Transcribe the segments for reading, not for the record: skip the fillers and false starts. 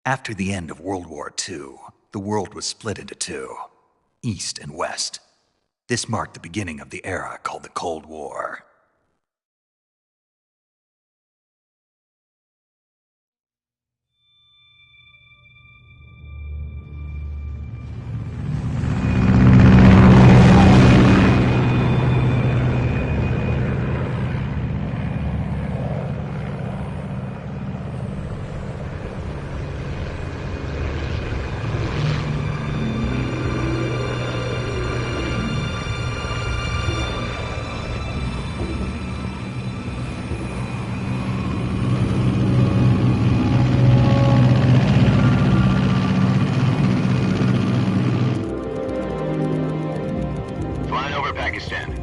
After the end of World War II, the world was split into two, East and West. This marked the beginning of the era called the Cold War.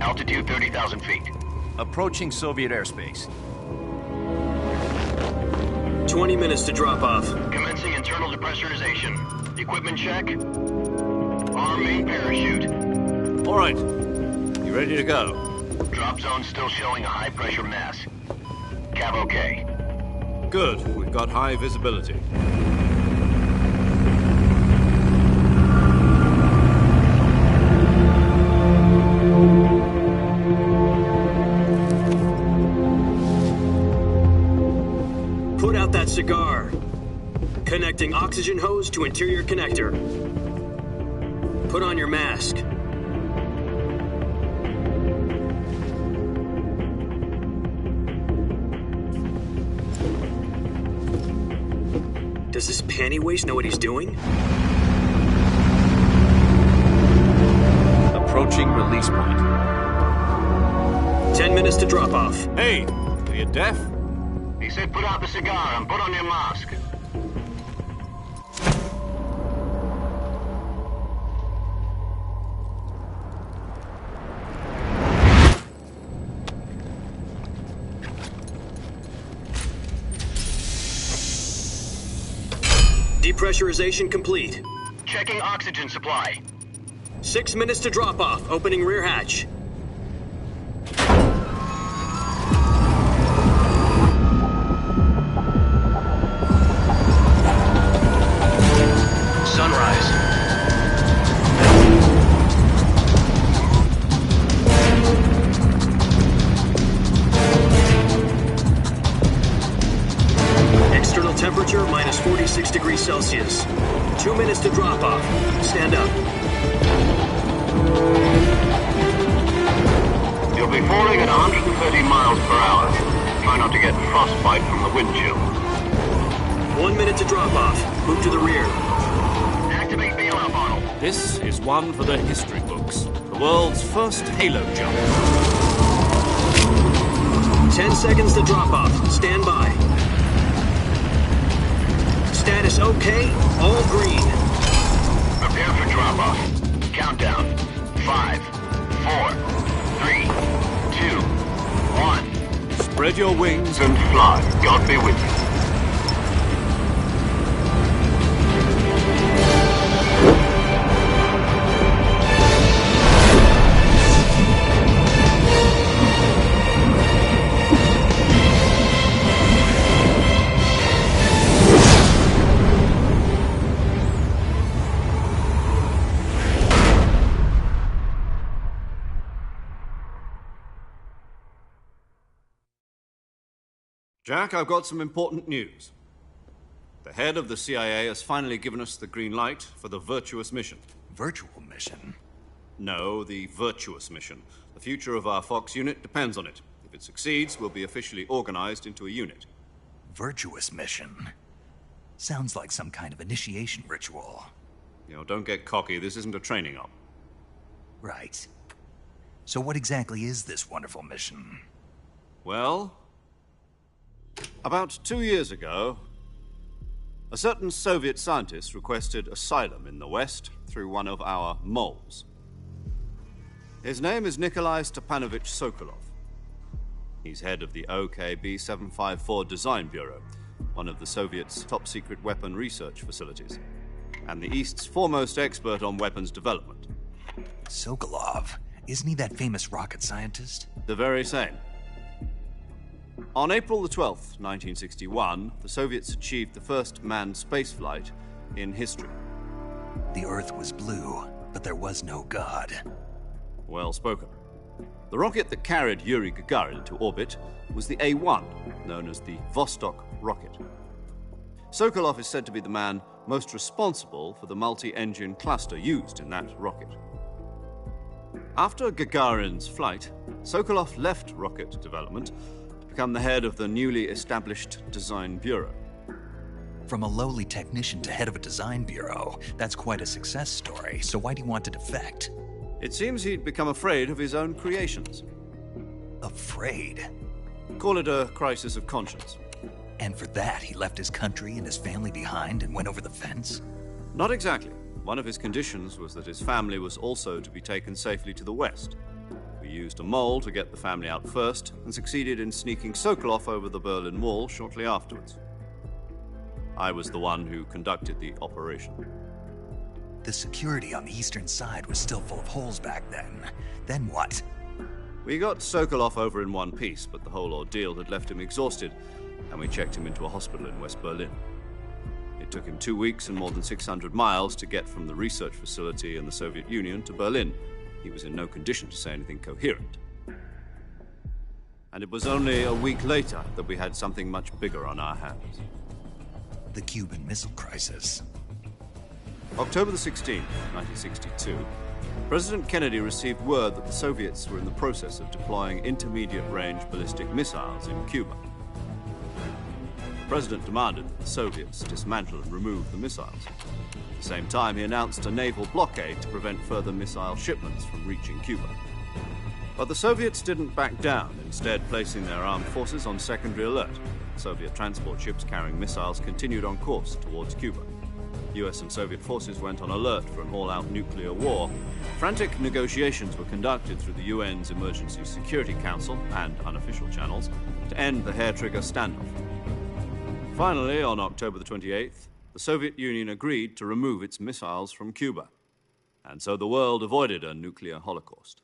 Altitude 30,000 feet. Approaching Soviet airspace. 20 minutes to drop off. Commencing internal depressurization. Equipment check. Arm main parachute. All right. You ready to go? Drop zone still showing a high pressure mass. Cav okay. Good. We've got high visibility. Put out that cigar. Connecting oxygen hose to interior connector. Put on your mask. Does this panty waste know what he's doing? Approaching release point. 10 minutes to drop off. Hey, are you deaf? He said put out the cigar and put on your mask. Depressurization complete. Checking oxygen supply. 6 minutes to drop off. Opening rear hatch. Sunrise. External temperature minus 46 degrees Celsius. 2 minutes to drop off. Stand up. You'll be falling at 130 miles per hour. Try not to get frostbite from the wind chill. 1 minute to drop off. Move to the rear. Activate bailout model. This is one for the history books. The world's first halo jump. 10 seconds to drop off. Stand by. Status okay. All green. Prepare for drop off. Countdown. 5, 4, 3, 2, 1. Spread your wings And fly. God be with you. Jack, I've got some important news. The head of the CIA has finally given us the green light for the virtuous mission. Virtual mission? No, the virtuous mission. The future of our Fox unit depends on it. If it succeeds, we'll be officially organized into a unit. Virtuous mission? Sounds like some kind of initiation ritual. You know, don't get cocky. This isn't a training op. Right. So what exactly is this wonderful mission? Well, about 2 years ago, a certain Soviet scientist requested asylum in the West through one of our moles. His name is Nikolai Stepanovich Sokolov. He's head of the OKB 754 Design Bureau, one of the Soviets' top-secret weapon research facilities, and the East's foremost expert on weapons development. Sokolov? Isn't he that famous rocket scientist? The very same. On April the 12th, 1961, the Soviets achieved the first manned spaceflight in history. The Earth was blue, but there was no God. Well spoken. The rocket that carried Yuri Gagarin into orbit was the A-1, known as the Vostok rocket. Sokolov is said to be the man most responsible for the multi-engine cluster used in that rocket. After Gagarin's flight, Sokolov left rocket development to become the head of the newly established Design Bureau. From a lowly technician to head of a design bureau, that's quite a success story, so why do you want to defect? It seems he'd become afraid of his own creations. Afraid? Call it a crisis of conscience. And for that, he left his country and his family behind and went over the fence? Not exactly. One of his conditions was that his family was also to be taken safely to the west. We used a mole to get the family out first and succeeded in sneaking Sokolov over the Berlin Wall shortly afterwards. I was the one who conducted the operation. The security on the eastern side was still full of holes back then. Then what? We got Sokolov over in one piece, but the whole ordeal had left him exhausted, and we checked him into a hospital in West Berlin. It took him 2 weeks and more than 600 miles to get from the research facility in the Soviet Union to Berlin. He was in no condition to say anything coherent. And it was only a week later that we had something much bigger on our hands. The Cuban Missile Crisis. October the 16th, 1962, President Kennedy received word that the Soviets were in the process of deploying intermediate-range ballistic missiles in Cuba. The President demanded that the Soviets dismantle and remove the missiles. At the same time, he announced a naval blockade to prevent further missile shipments from reaching Cuba. But the Soviets didn't back down, instead placing their armed forces on secondary alert. Soviet transport ships carrying missiles continued on course towards Cuba. US and Soviet forces went on alert for an all-out nuclear war. Frantic negotiations were conducted through the UN's Emergency Security Council and unofficial channels to end the hair-trigger standoff. Finally, on October the 28th, the Soviet Union agreed to remove its missiles from Cuba, and so the world avoided a nuclear holocaust.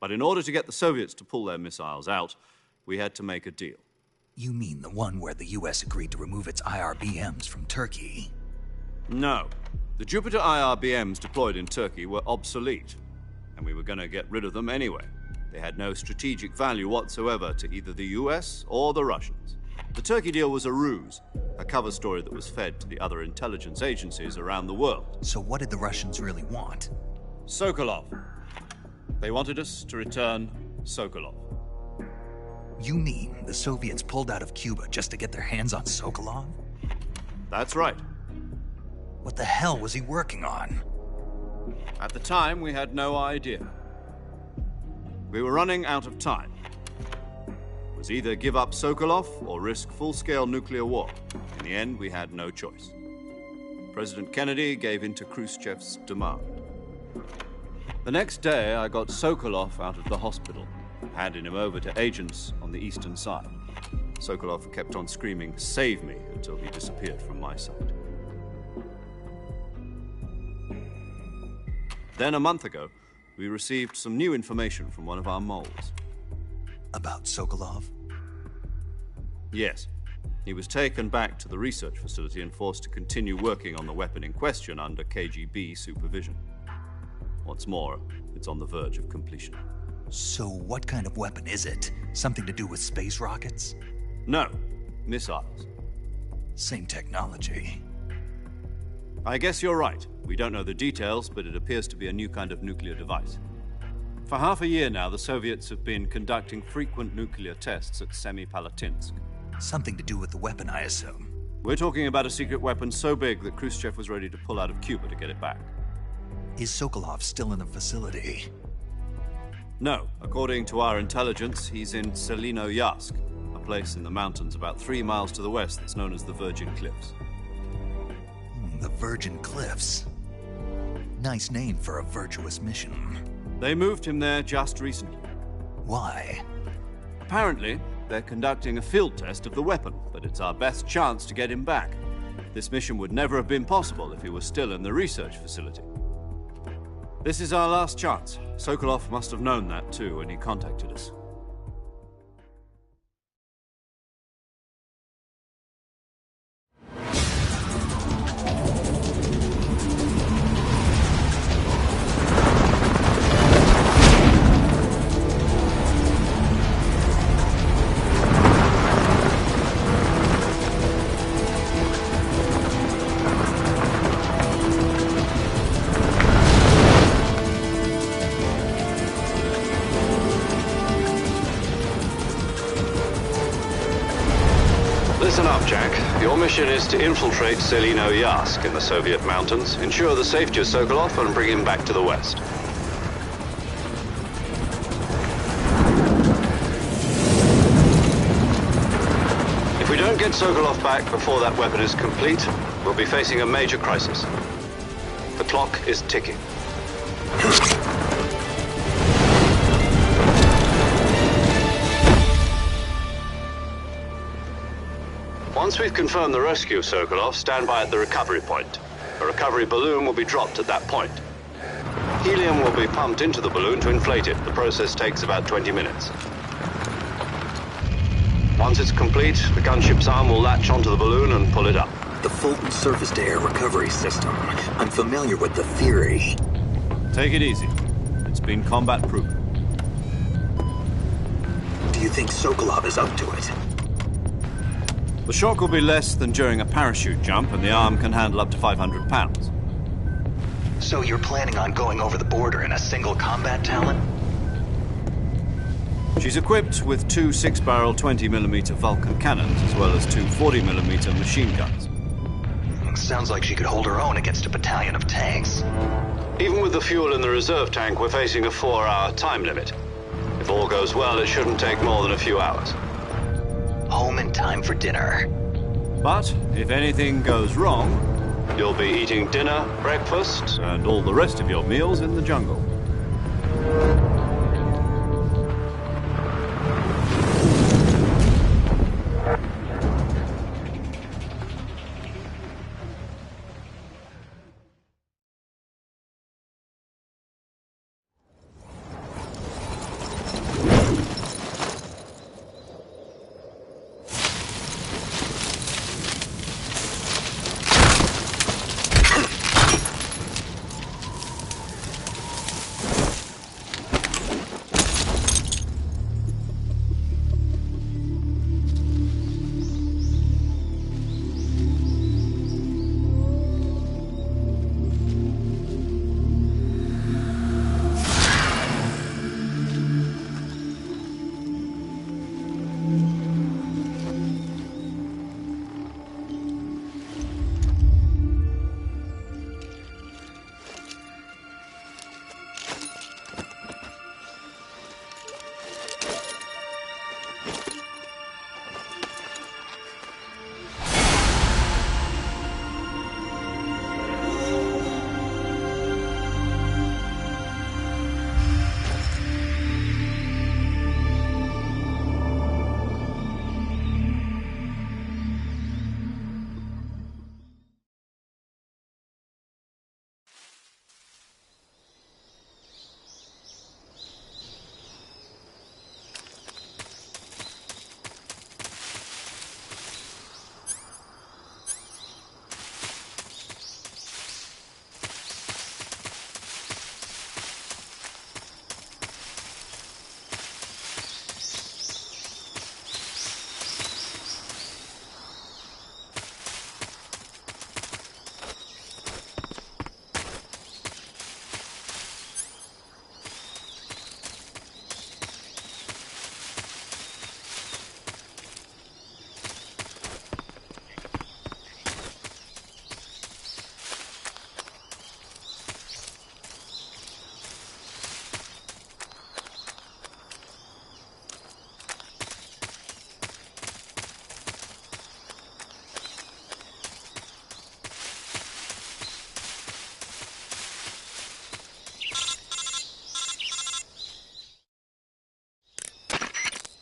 But in order to get the Soviets to pull their missiles out, we had to make a deal. You mean the one where the US agreed to remove its IRBMs from Turkey? No. The Jupiter IRBMs deployed in Turkey were obsolete, and we were going to get rid of them anyway. They had no strategic value whatsoever to either the US or the Russians. The Turkey deal was a ruse, a cover story that was fed to the other intelligence agencies around the world. So what did the Russians really want? Sokolov. They wanted us to return Sokolov. You mean the Soviets pulled out of Cuba just to get their hands on Sokolov? That's right. What the hell was he working on? At the time, we had no idea. We were running out of time. It was either give up Sokolov or risk full-scale nuclear war. In the end, we had no choice. President Kennedy gave in to Khrushchev's demand. The next day, I got Sokolov out of the hospital, handing him over to agents on the eastern side. Sokolov kept on screaming, "Save me," until he disappeared from my sight. Then a month ago, we received some new information from one of our moles. About Sokolov? Yes. He was taken back to the research facility and forced to continue working on the weapon in question under KGB supervision. What's more, it's on the verge of completion. So what kind of weapon is it? Something to do with space rockets? No, missiles. Same technology. I guess you're right. We don't know the details, but it appears to be a new kind of nuclear device. For half a year now, the Soviets have been conducting frequent nuclear tests at Semipalatinsk. Something to do with the weapon, I assume. We're talking about a secret weapon so big that Khrushchev was ready to pull out of Cuba to get it back. Is Sokolov still in the facility? No. According to our intelligence, he's in Selinoyarsk, a place in the mountains about 3 miles to the west that's known as the Virgin Cliffs. The Virgin Cliffs. Nice name for a virtuous mission. They moved him there just recently. Why? Apparently, they're conducting a field test of the weapon, but it's our best chance to get him back. This mission would never have been possible if he was still in the research facility. This is our last chance. Sokolov must have known that too when he contacted us. Jack. Your mission is to infiltrate Selino-Yask in the Soviet mountains, ensure the safety of Sokolov, and bring him back to the west. If we don't get Sokolov back before that weapon is complete, we'll be facing a major crisis. The clock is ticking. Once we've confirmed the rescue of Sokolov, stand by at the recovery point. A recovery balloon will be dropped at that point. Helium will be pumped into the balloon to inflate it. The process takes about 20 minutes. Once it's complete, the gunship's arm will latch onto the balloon and pull it up. The Fulton surface-to-air recovery system. I'm familiar with the theory. Take it easy. It's been combat-proven. Do you think Sokolov is up to it? The shock will be less than during a parachute jump, and the arm can handle up to 500 pounds. So you're planning on going over the border in a single combat Talon? She's equipped with two 6-barrel 20mm Vulcan cannons, as well as two 40mm machine guns. Sounds like she could hold her own against a battalion of tanks. Even with the fuel in the reserve tank, we're facing a 4-hour time limit. If all goes well, it shouldn't take more than a few hours. Home in time for dinner. But if anything goes wrong, You'll be eating dinner, breakfast, and all the rest of your meals in the jungle.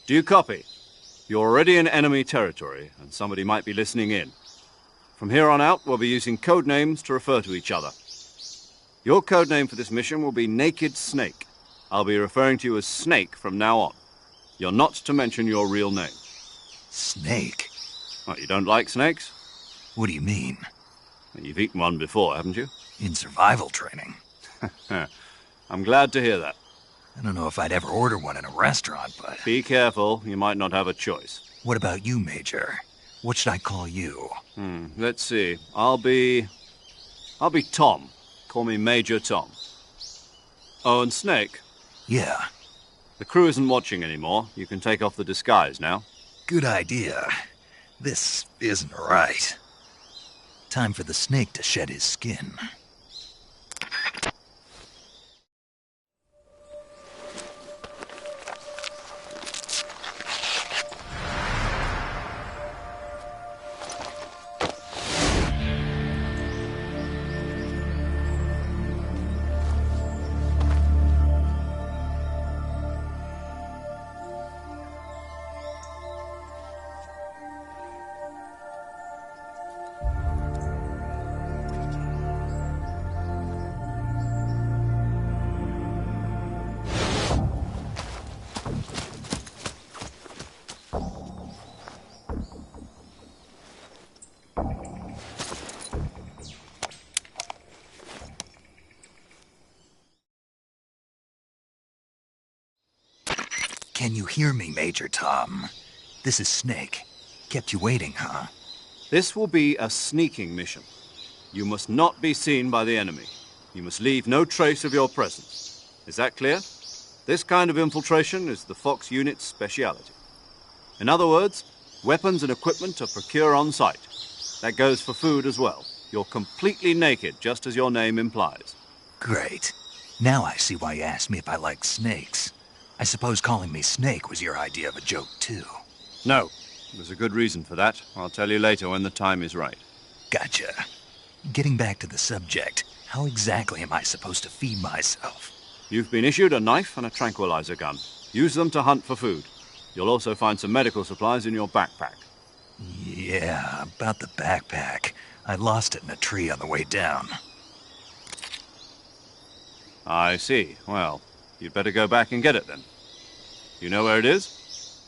Do you copy? You're already in enemy territory, and somebody might be listening in. From here on out, we'll be using code names to refer to each other. Your code name for this mission will be Naked Snake. I'll be referring to you as Snake from now on. You're not to mention your real name. Snake? What, you don't like snakes? What do you mean? You've eaten one before, haven't you? In survival training. I'm glad to hear that. I don't know if I'd ever order one in a restaurant, but... Be careful, you might not have a choice. What about you, Major? What should I call you? Let's see. I'll be Tom. Call me Major Tom. Oh, and Snake? Yeah. The crew isn't watching anymore. You can take off the disguise now. Good idea. This isn't right. Time for the snake to shed his skin. Can you hear me, Major Tom? This is Snake. Kept you waiting, huh? This will be a sneaking mission. You must not be seen by the enemy. You must leave no trace of your presence. Is that clear? This kind of infiltration is the Fox unit's speciality. In other words, weapons and equipment are procured on site. That goes for food as well. You're completely naked, just as your name implies. Great. Now I see why you asked me if I like snakes. I suppose calling me Snake was your idea of a joke, too. No. There's a good reason for that. I'll tell you later when the time is right. Gotcha. Getting back to the subject, how exactly am I supposed to feed myself? You've been issued a knife and a tranquilizer gun. Use them to hunt for food. You'll also find some medical supplies in your backpack. Yeah, about the backpack. I lost it in a tree on the way down. I see. Well, you'd better go back and get it then. You know where it is?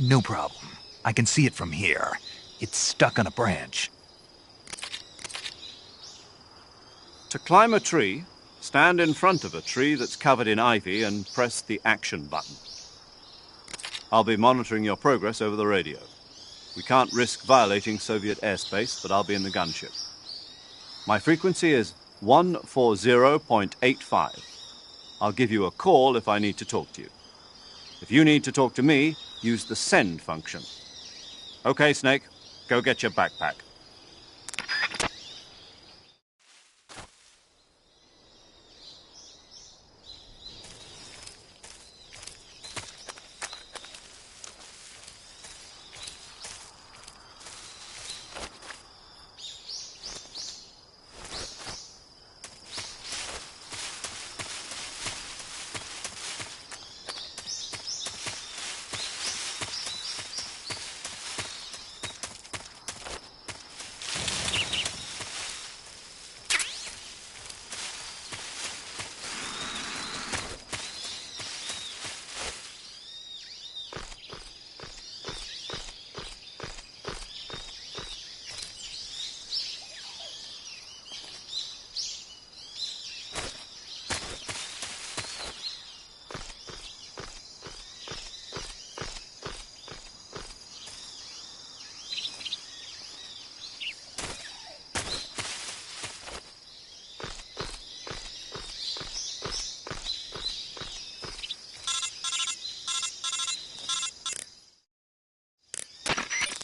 No problem. I can see it from here. It's stuck on a branch. To climb a tree, stand in front of a tree that's covered in ivy and press the action button. I'll be monitoring your progress over the radio. We can't risk violating Soviet airspace, but I'll be in the gunship. My frequency is 140.85. I'll give you a call if I need to talk to you. If you need to talk to me, use the send function. Okay, Snake, go get your backpack.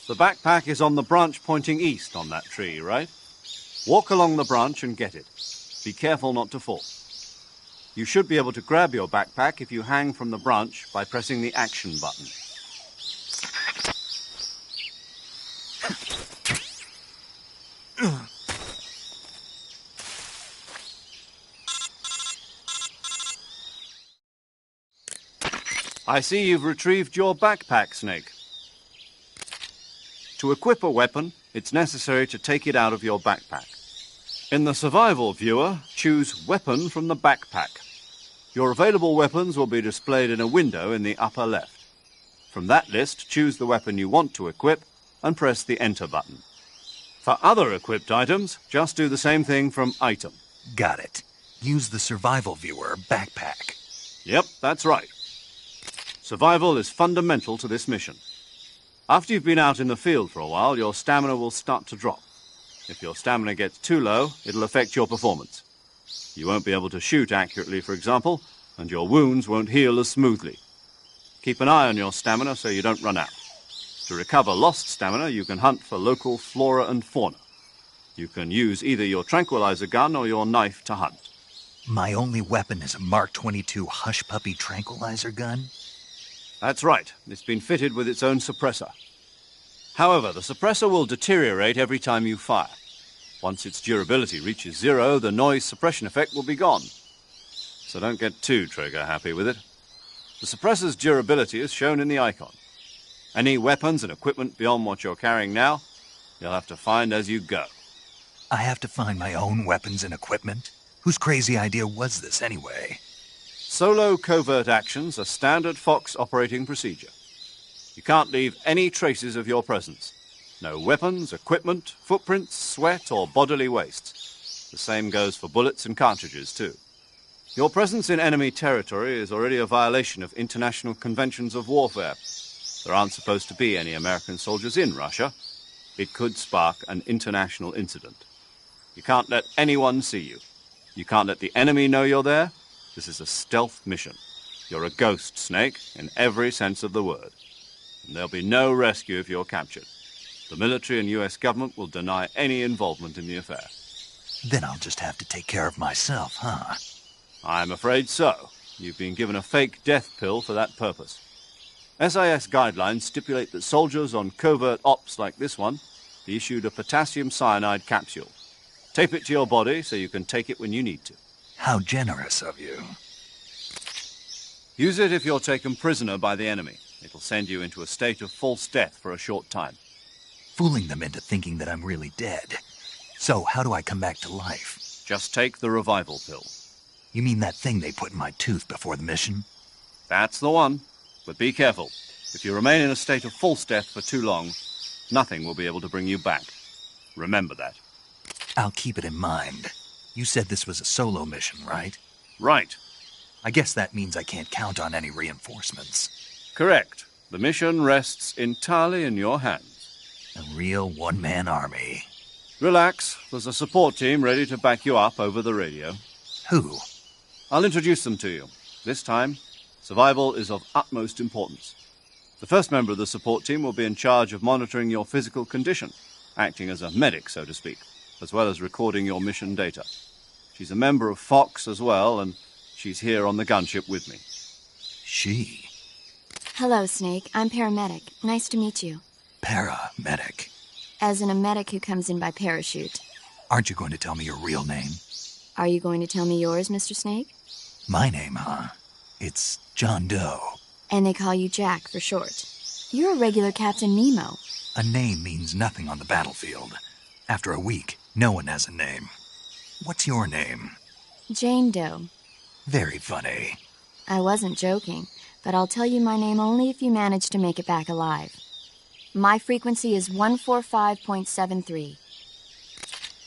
The backpack is on the branch pointing east on that tree, right? Walk along the branch and get it. Be careful not to fall. You should be able to grab your backpack if you hang from the branch by pressing the action button. I see you've retrieved your backpack, Snake. To equip a weapon, it's necessary to take it out of your backpack. In the survival viewer, choose Weapon from the backpack. Your available weapons will be displayed in a window in the upper left. From that list, choose the weapon you want to equip and press the Enter button. For other equipped items, just do the same thing from Item. Got it. Use the survival viewer backpack. Yep, that's right. Survival is fundamental to this mission. After you've been out in the field for a while, your stamina will start to drop. If your stamina gets too low, it'll affect your performance. You won't be able to shoot accurately, for example, and your wounds won't heal as smoothly. Keep an eye on your stamina so you don't run out. To recover lost stamina, you can hunt for local flora and fauna. You can use either your tranquilizer gun or your knife to hunt. My only weapon is a Mark 22 Hush Puppy tranquilizer gun? That's right. It's been fitted with its own suppressor. However, the suppressor will deteriorate every time you fire. Once its durability reaches 0, the noise suppression effect will be gone. So don't get too trigger-happy with it. The suppressor's durability is shown in the icon. Any weapons and equipment beyond what you're carrying now, you'll have to find as you go. I have to find my own weapons and equipment? Whose crazy idea was this anyway? Solo covert actions are standard Fox operating procedure. You can't leave any traces of your presence. No weapons, equipment, footprints, sweat, or bodily wastes. The same goes for bullets and cartridges, too. Your presence in enemy territory is already a violation of international conventions of warfare. There aren't supposed to be any American soldiers in Russia. It could spark an international incident. You can't let anyone see you. You can't let the enemy know you're there. This is a stealth mission. You're a ghost, Snake, in every sense of the word. And there'll be no rescue if you're captured. The military and US government will deny any involvement in the affair. Then I'll just have to take care of myself, huh? I'm afraid so. You've been given a fake death pill for that purpose. SIS guidelines stipulate that soldiers on covert ops like this one be issued a potassium cyanide capsule. Tape it to your body so you can take it when you need to. How generous of you. Use it if you're taken prisoner by the enemy. It'll send you into a state of false death for a short time. Fooling them into thinking that I'm really dead. So, how do I come back to life? Just take the revival pill. You mean that thing they put in my tooth before the mission? That's the one. But be careful. If you remain in a state of false death for too long, nothing will be able to bring you back. Remember that. I'll keep it in mind. You said this was a solo mission, right? Right. I guess that means I can't count on any reinforcements. Correct. The mission rests entirely in your hands. A real one-man army. Relax. There's a support team ready to back you up over the radio. Who? I'll introduce them to you. This time, survival is of utmost importance. The first member of the support team will be in charge of monitoring your physical condition, acting as a medic, so to speak, as well as recording your mission data. She's a member of Fox as well, and she's here on the gunship with me. She? Hello, Snake. I'm paramedic. Nice to meet you. Paramedic. As in a medic who comes in by parachute. Aren't you going to tell me your real name? Are you going to tell me yours, Mr. Snake? My name, huh? It's John Doe. And they call you Jack for short. You're a regular Captain Nemo. A name means nothing on the battlefield. After a week, no one has a name. What's your name? Jane Doe. Very funny. I wasn't joking, but I'll tell you my name only if you manage to make it back alive. My frequency is 145.73.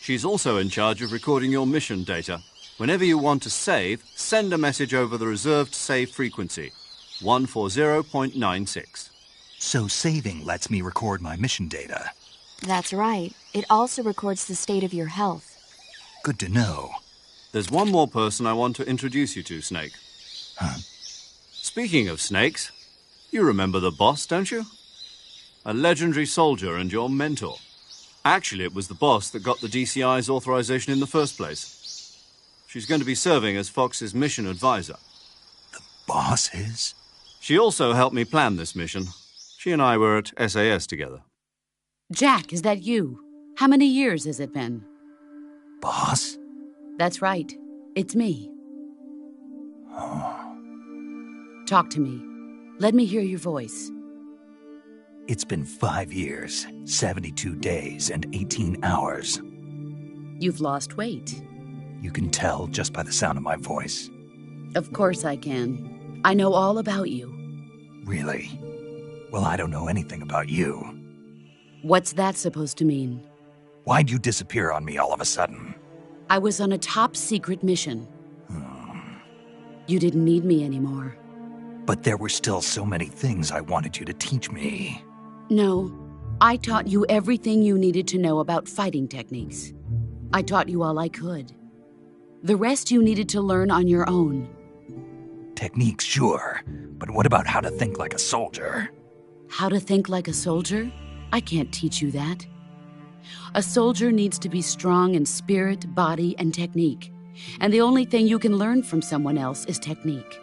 She's also in charge of recording your mission data. Whenever you want to save, send a message over the reserved save frequency, 140.96. So saving lets me record my mission data. That's right. It also records the state of your health. Good to know. There's one more person I want to introduce you to, Snake. Huh? Speaking of snakes, you remember the boss, don't you? A legendary soldier and your mentor. Actually, it was the boss that got the DCI's authorization in the first place. She's going to be serving as Fox's mission advisor. The boss is? She also helped me plan this mission. She and I were at SAS together. Jack, is that you? How many years has it been? Boss? That's right. It's me. Oh. Talk to me. Let me hear your voice. It's been 5 years, 72 days, and 18 hours. You've lost weight. You can tell just by the sound of my voice. Of course I can. I know all about you. Really? Well, I don't know anything about you. What's that supposed to mean? Why'd you disappear on me all of a sudden? I was on a top-secret mission. You didn't need me anymore. But there were still so many things I wanted you to teach me. No, I taught you everything you needed to know about fighting techniques. I taught you all I could. The rest you needed to learn on your own. Techniques, sure. But what about how to think like a soldier? How to think like a soldier? I can't teach you that. A soldier needs to be strong in spirit, body, and technique. And the only thing you can learn from someone else is technique.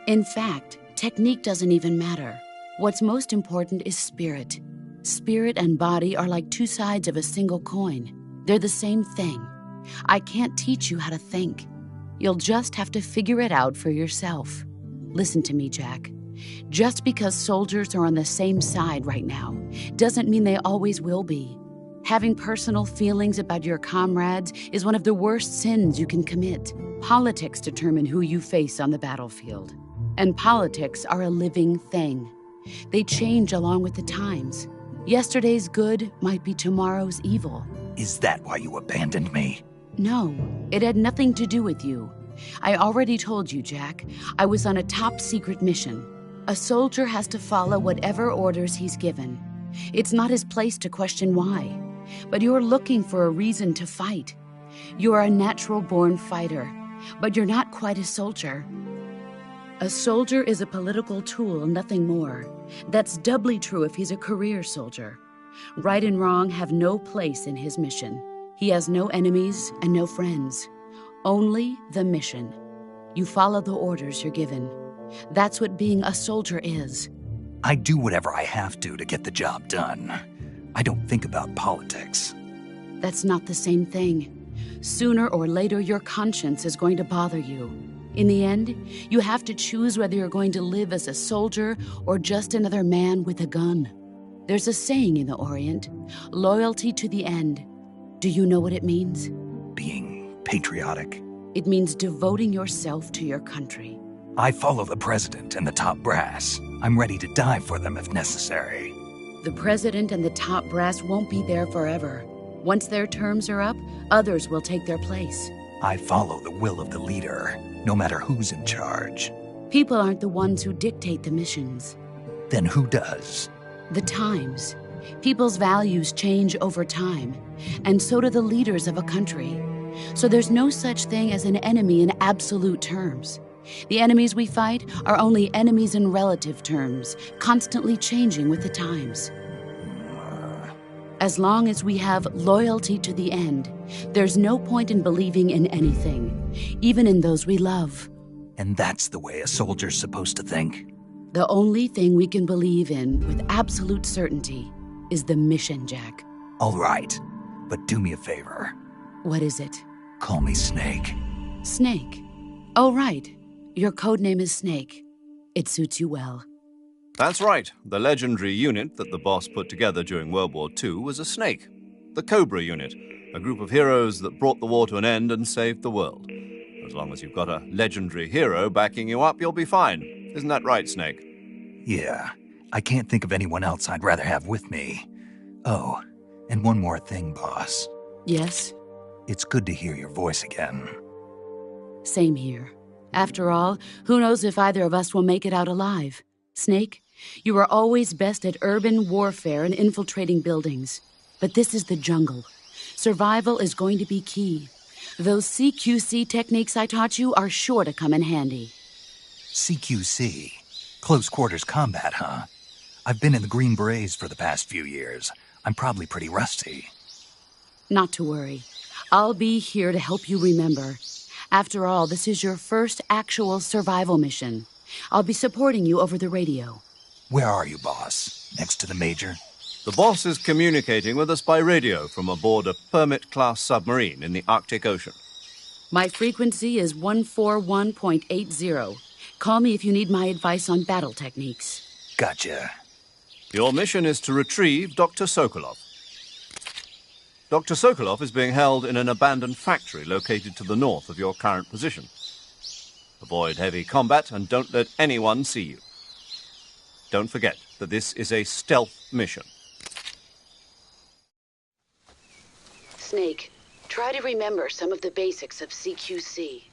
In fact, technique doesn't even matter. What's most important is spirit. Spirit and body are like two sides of a single coin. They're the same thing. I can't teach you how to think. You'll just have to figure it out for yourself. Listen to me, Jack. Just because soldiers are on the same side right now doesn't mean they always will be. Having personal feelings about your comrades is one of the worst sins you can commit. Politics determine who you face on the battlefield. And politics are a living thing. They change along with the times. Yesterday's good might be tomorrow's evil. Is that why you abandoned me? No, it had nothing to do with you. I already told you, Jack. I was on a top-secret mission. A soldier has to follow whatever orders he's given. It's not his place to question why. But you're looking for a reason to fight. You're a natural-born fighter, but you're not quite a soldier. A soldier is a political tool, nothing more. That's doubly true if he's a career soldier. Right and wrong have no place in his mission. He has no enemies and no friends. Only the mission. You follow the orders you're given. That's what being a soldier is. I do whatever I have to get the job done. I don't think about politics. That's not the same thing. Sooner or later, your conscience is going to bother you. In the end, you have to choose whether you're going to live as a soldier or just another man with a gun. There's a saying in the Orient, loyalty to the end. Do you know what it means? Being patriotic. It means devoting yourself to your country. I follow the president and the top brass. I'm ready to die for them if necessary. The president and the top brass won't be there forever. Once their terms are up, others will take their place. I follow the will of the leader, no matter who's in charge. People aren't the ones who dictate the missions. Then who does? The times. People's values change over time, and so do the leaders of a country. So there's no such thing as an enemy in absolute terms. The enemies we fight are only enemies in relative terms, constantly changing with the times. As long as we have loyalty to the end, there's no point in believing in anything, even in those we love. And that's the way a soldier's supposed to think? The only thing we can believe in with absolute certainty is the mission, Jack. All right, but do me a favor. What is it? Call me Snake. Snake? Oh, right. Your code name is Snake. It suits you well. That's right. The legendary unit that the boss put together during World War II was a snake. The Cobra unit, a group of heroes that brought the war to an end and saved the world. As long as you've got a legendary hero backing you up, you'll be fine. Isn't that right, Snake? Yeah, I can't think of anyone else I'd rather have with me. Oh, and one more thing, boss. Yes? It's good to hear your voice again. Same here. After all, who knows if either of us will make it out alive? Snake, you are always best at urban warfare and infiltrating buildings. But this is the jungle. Survival is going to be key. Those CQC techniques I taught you are sure to come in handy. CQC? Close quarters combat, huh? I've been in the Green Berets for the past few years. I'm probably pretty rusty. Not to worry. I'll be here to help you remember. After all, this is your first actual survival mission. I'll be supporting you over the radio. Where are you, boss? Next to the Major? The boss is communicating with us by radio from aboard a Permit-class submarine in the Arctic Ocean. My frequency is 141.80. Call me if you need my advice on battle techniques. Gotcha. Your mission is to retrieve Dr. Sokolov. Dr. Sokolov is being held in an abandoned factory located to the north of your current position. Avoid heavy combat and don't let anyone see you. Don't forget that this is a stealth mission. Snake, try to remember some of the basics of CQC.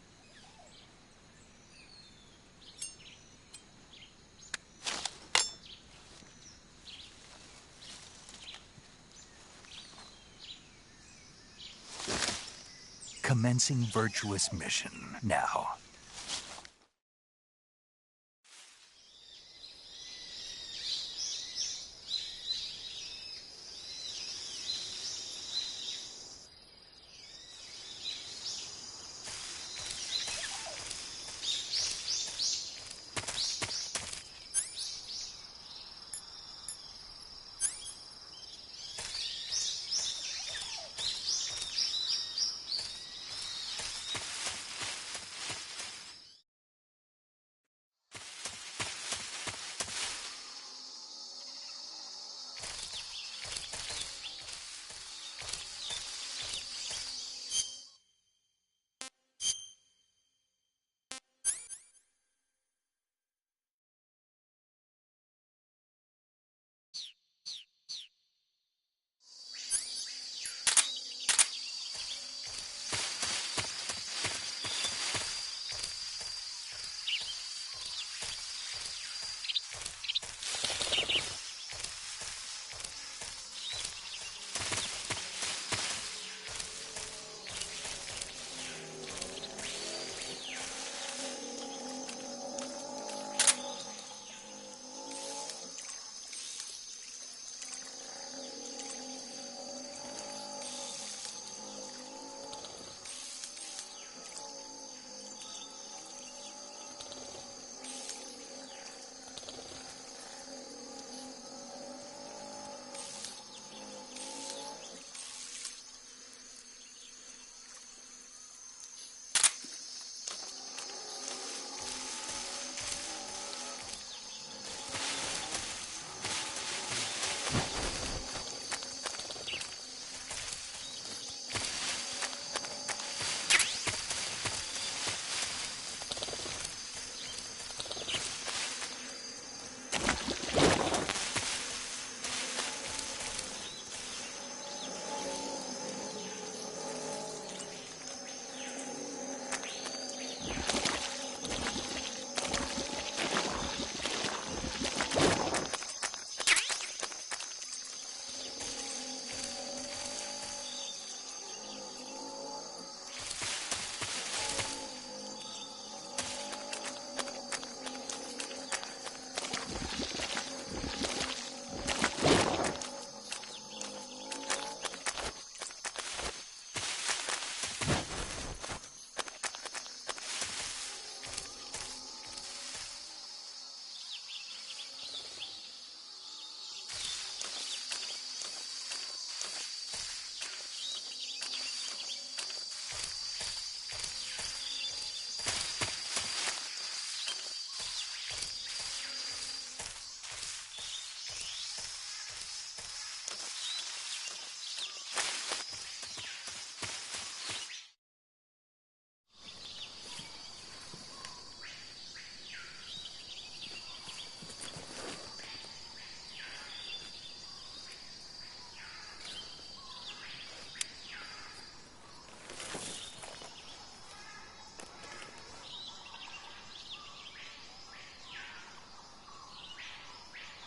Commencing virtuous mission now.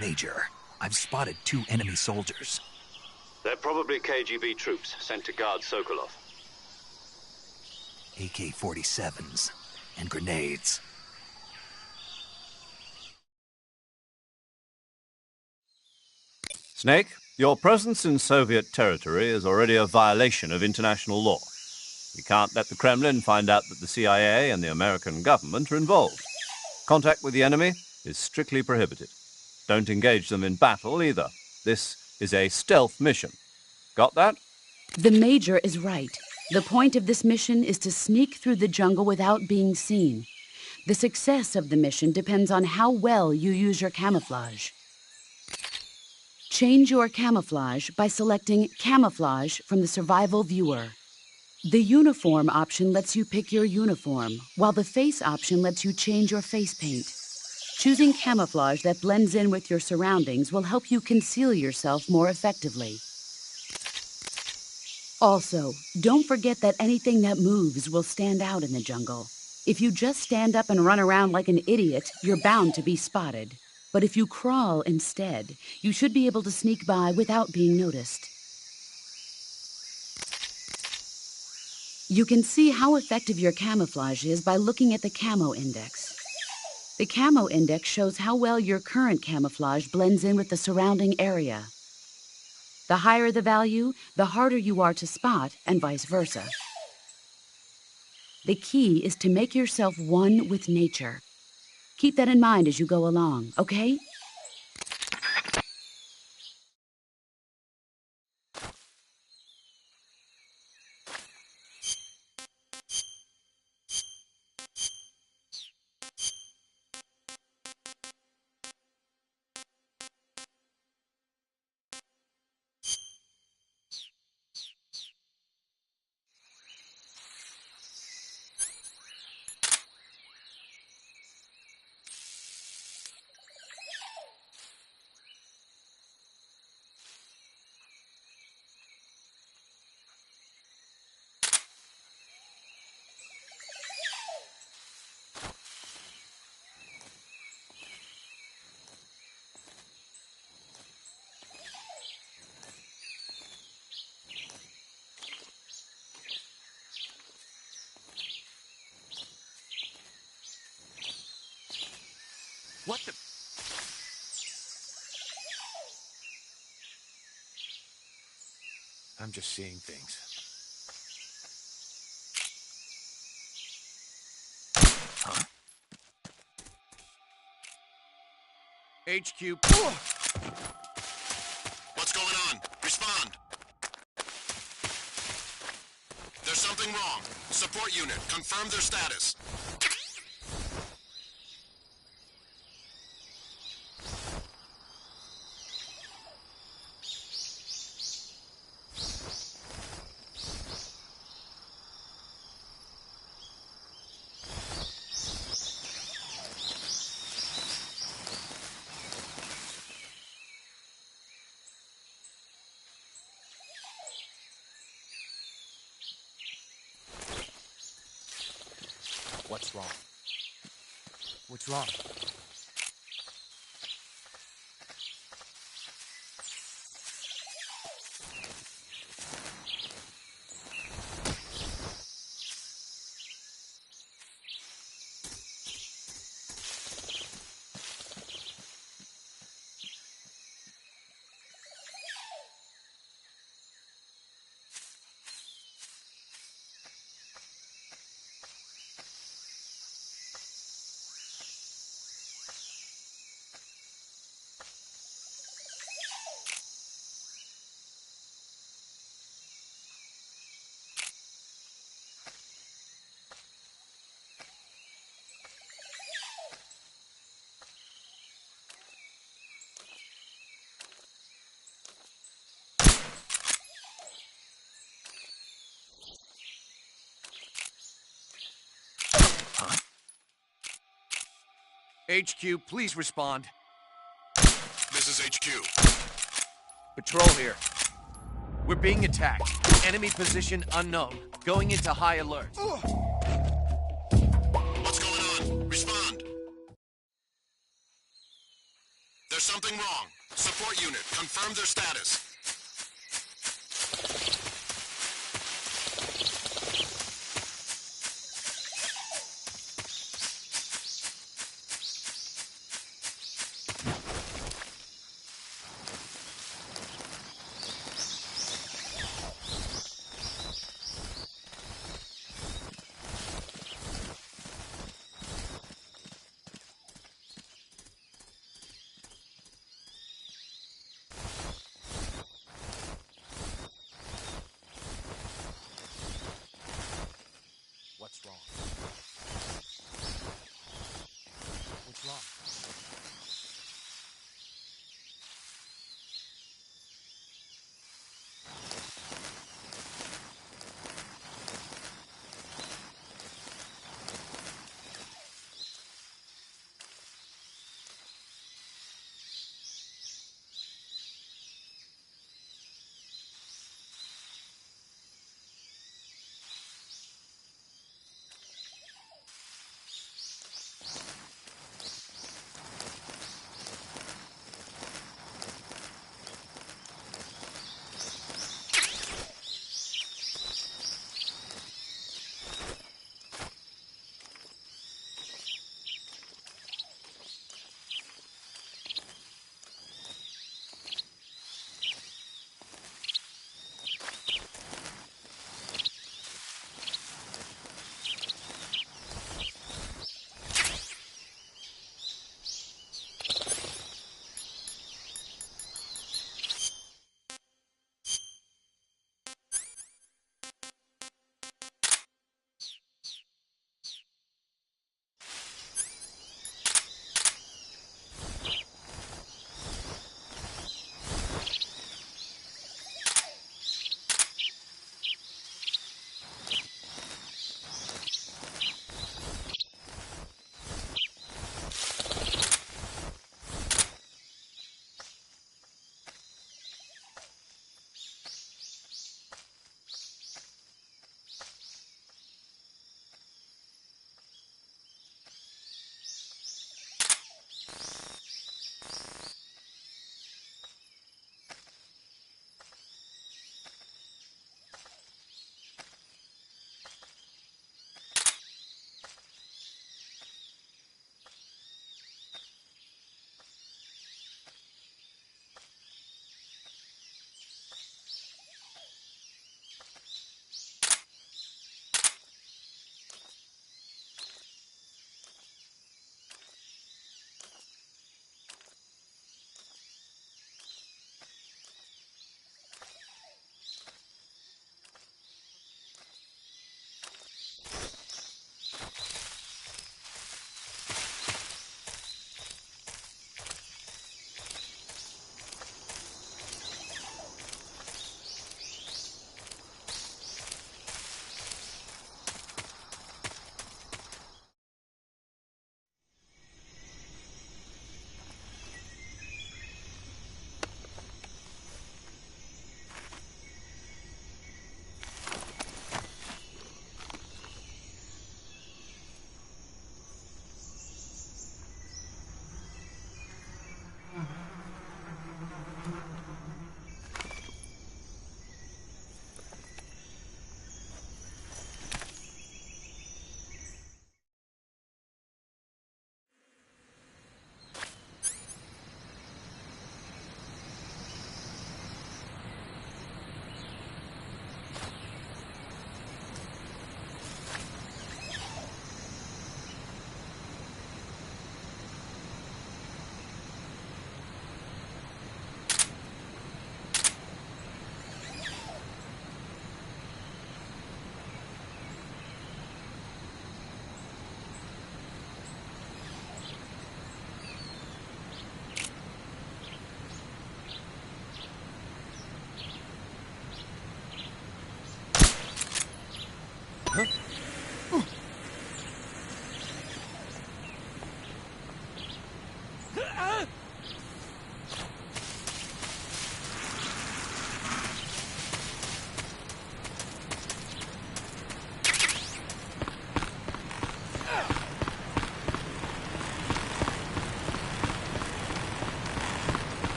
Major, I've spotted 2 enemy soldiers. They're probably KGB troops sent to guard Sokolov. AK-47s and grenades. Snake, your presence in Soviet territory is already a violation of international law. We can't let the Kremlin find out that the CIA and the American government are involved. Contact with the enemy is strictly prohibited. Don't engage them in battle either. This is a stealth mission. Got that? The Major is right. The point of this mission is to sneak through the jungle without being seen. The success of the mission depends on how well you use your camouflage. Change your camouflage by selecting Camouflage from the Survival Viewer. The Uniform option lets you pick your uniform, while the Face option lets you change your face paint. Choosing camouflage that blends in with your surroundings will help you conceal yourself more effectively. Also, don't forget that anything that moves will stand out in the jungle. If you just stand up and run around like an idiot, you're bound to be spotted. But if you crawl instead, you should be able to sneak by without being noticed. You can see how effective your camouflage is by looking at the Camo Index. The Camo Index shows how well your current camouflage blends in with the surrounding area. The higher the value, the harder you are to spot, and vice versa. The key is to make yourself one with nature. Keep that in mind as you go along, okay? What the? I'm just seeing things. Huh? HQ. What's going on? Respond. There's something wrong. Support unit, confirm their status. What's wrong? What's wrong? HQ, please respond. This is HQ. Patrol here. We're being attacked. Enemy position unknown. Going into high alert. What's going on? Respond. There's something wrong. Support unit, confirm their status.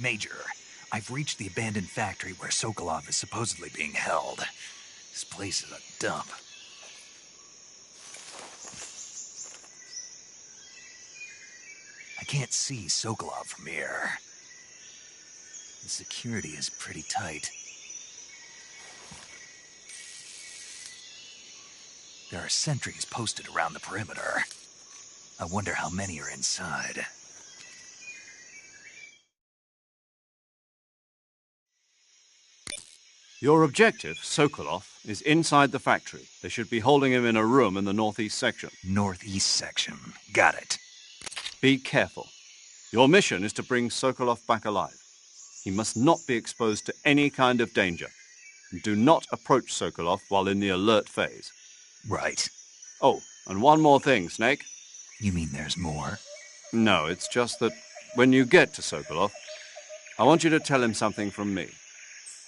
Major, I've reached the abandoned factory where Sokolov is supposedly being held. This place is a dump. I can't see Sokolov from here. The security is pretty tight. There are sentries posted around the perimeter. I wonder how many are inside. Your objective, Sokolov, is inside the factory. They should be holding him in a room in the northeast section. Northeast section. Got it. Be careful. Your mission is to bring Sokolov back alive. He must not be exposed to any kind of danger. And do not approach Sokolov while in the alert phase. Right. Oh, and one more thing, Snake. You mean there's more? No, it's just that when you get to Sokolov, I want you to tell him something from me.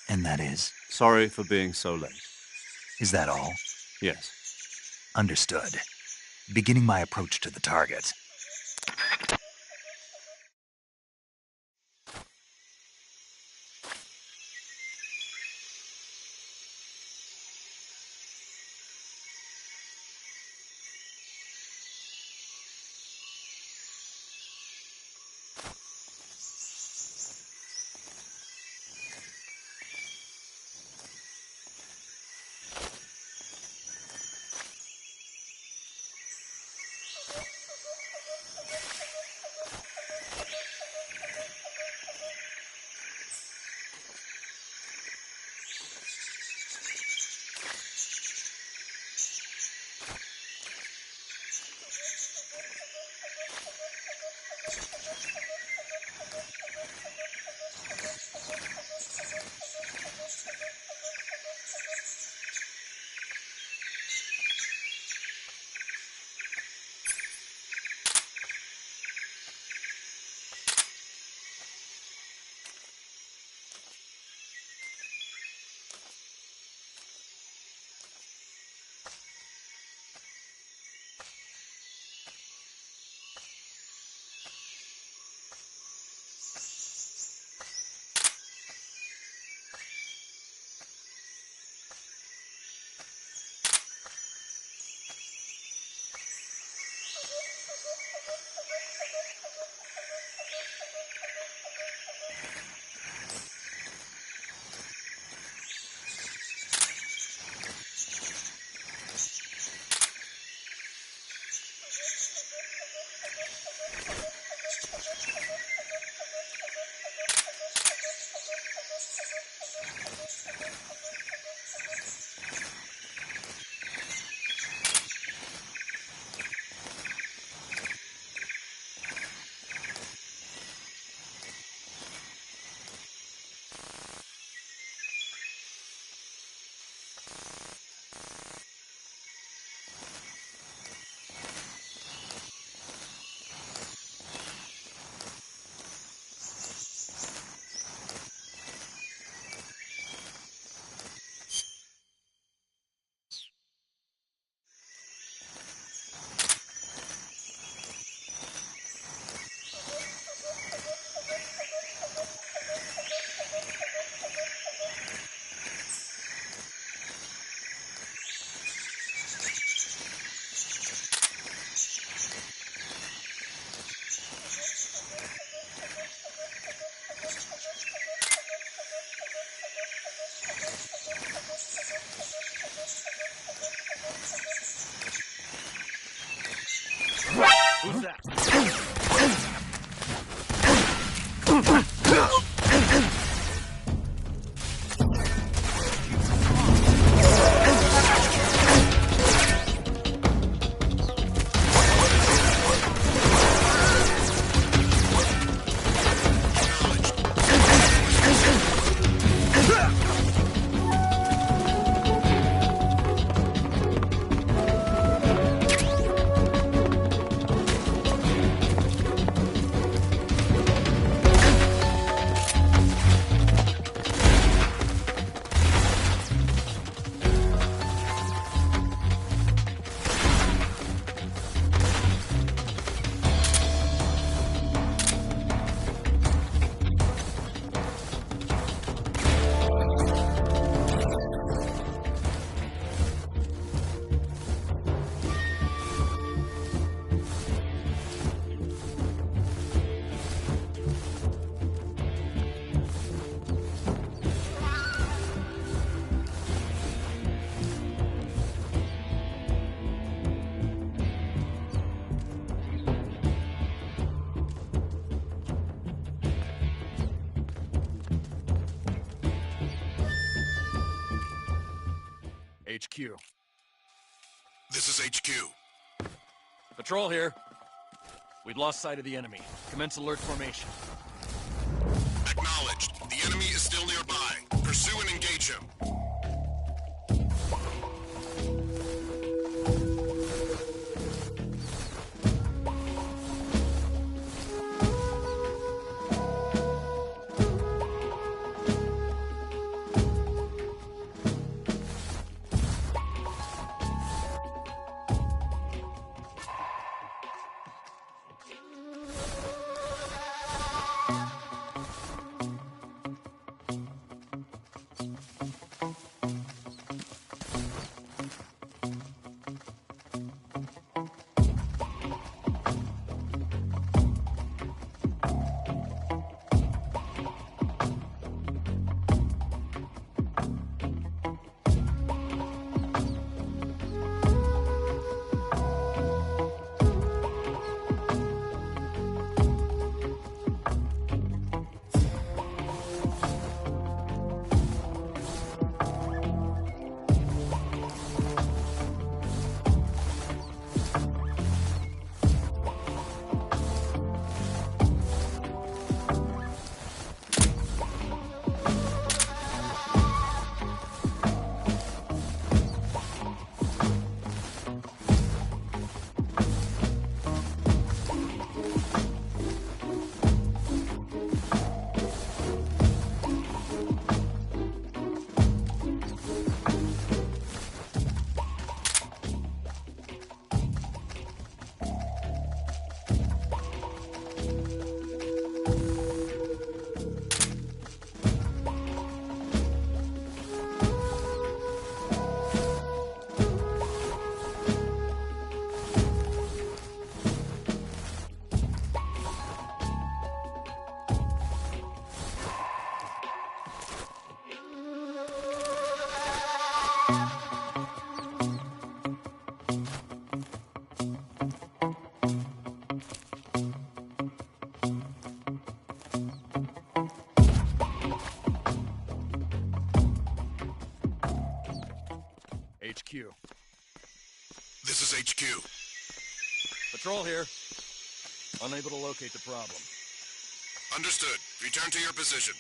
And that is? Sorry for being so late. Is that all? Yes. Understood. Beginning my approach to the target. HQ. This is HQ. Patrol here. We've lost sight of the enemy. Commence alert formation. Acknowledged. The enemy is still nearby. Pursue and engage him. HQ. This is HQ. Patrol here. Unable to locate the problem. Understood. Return to your position.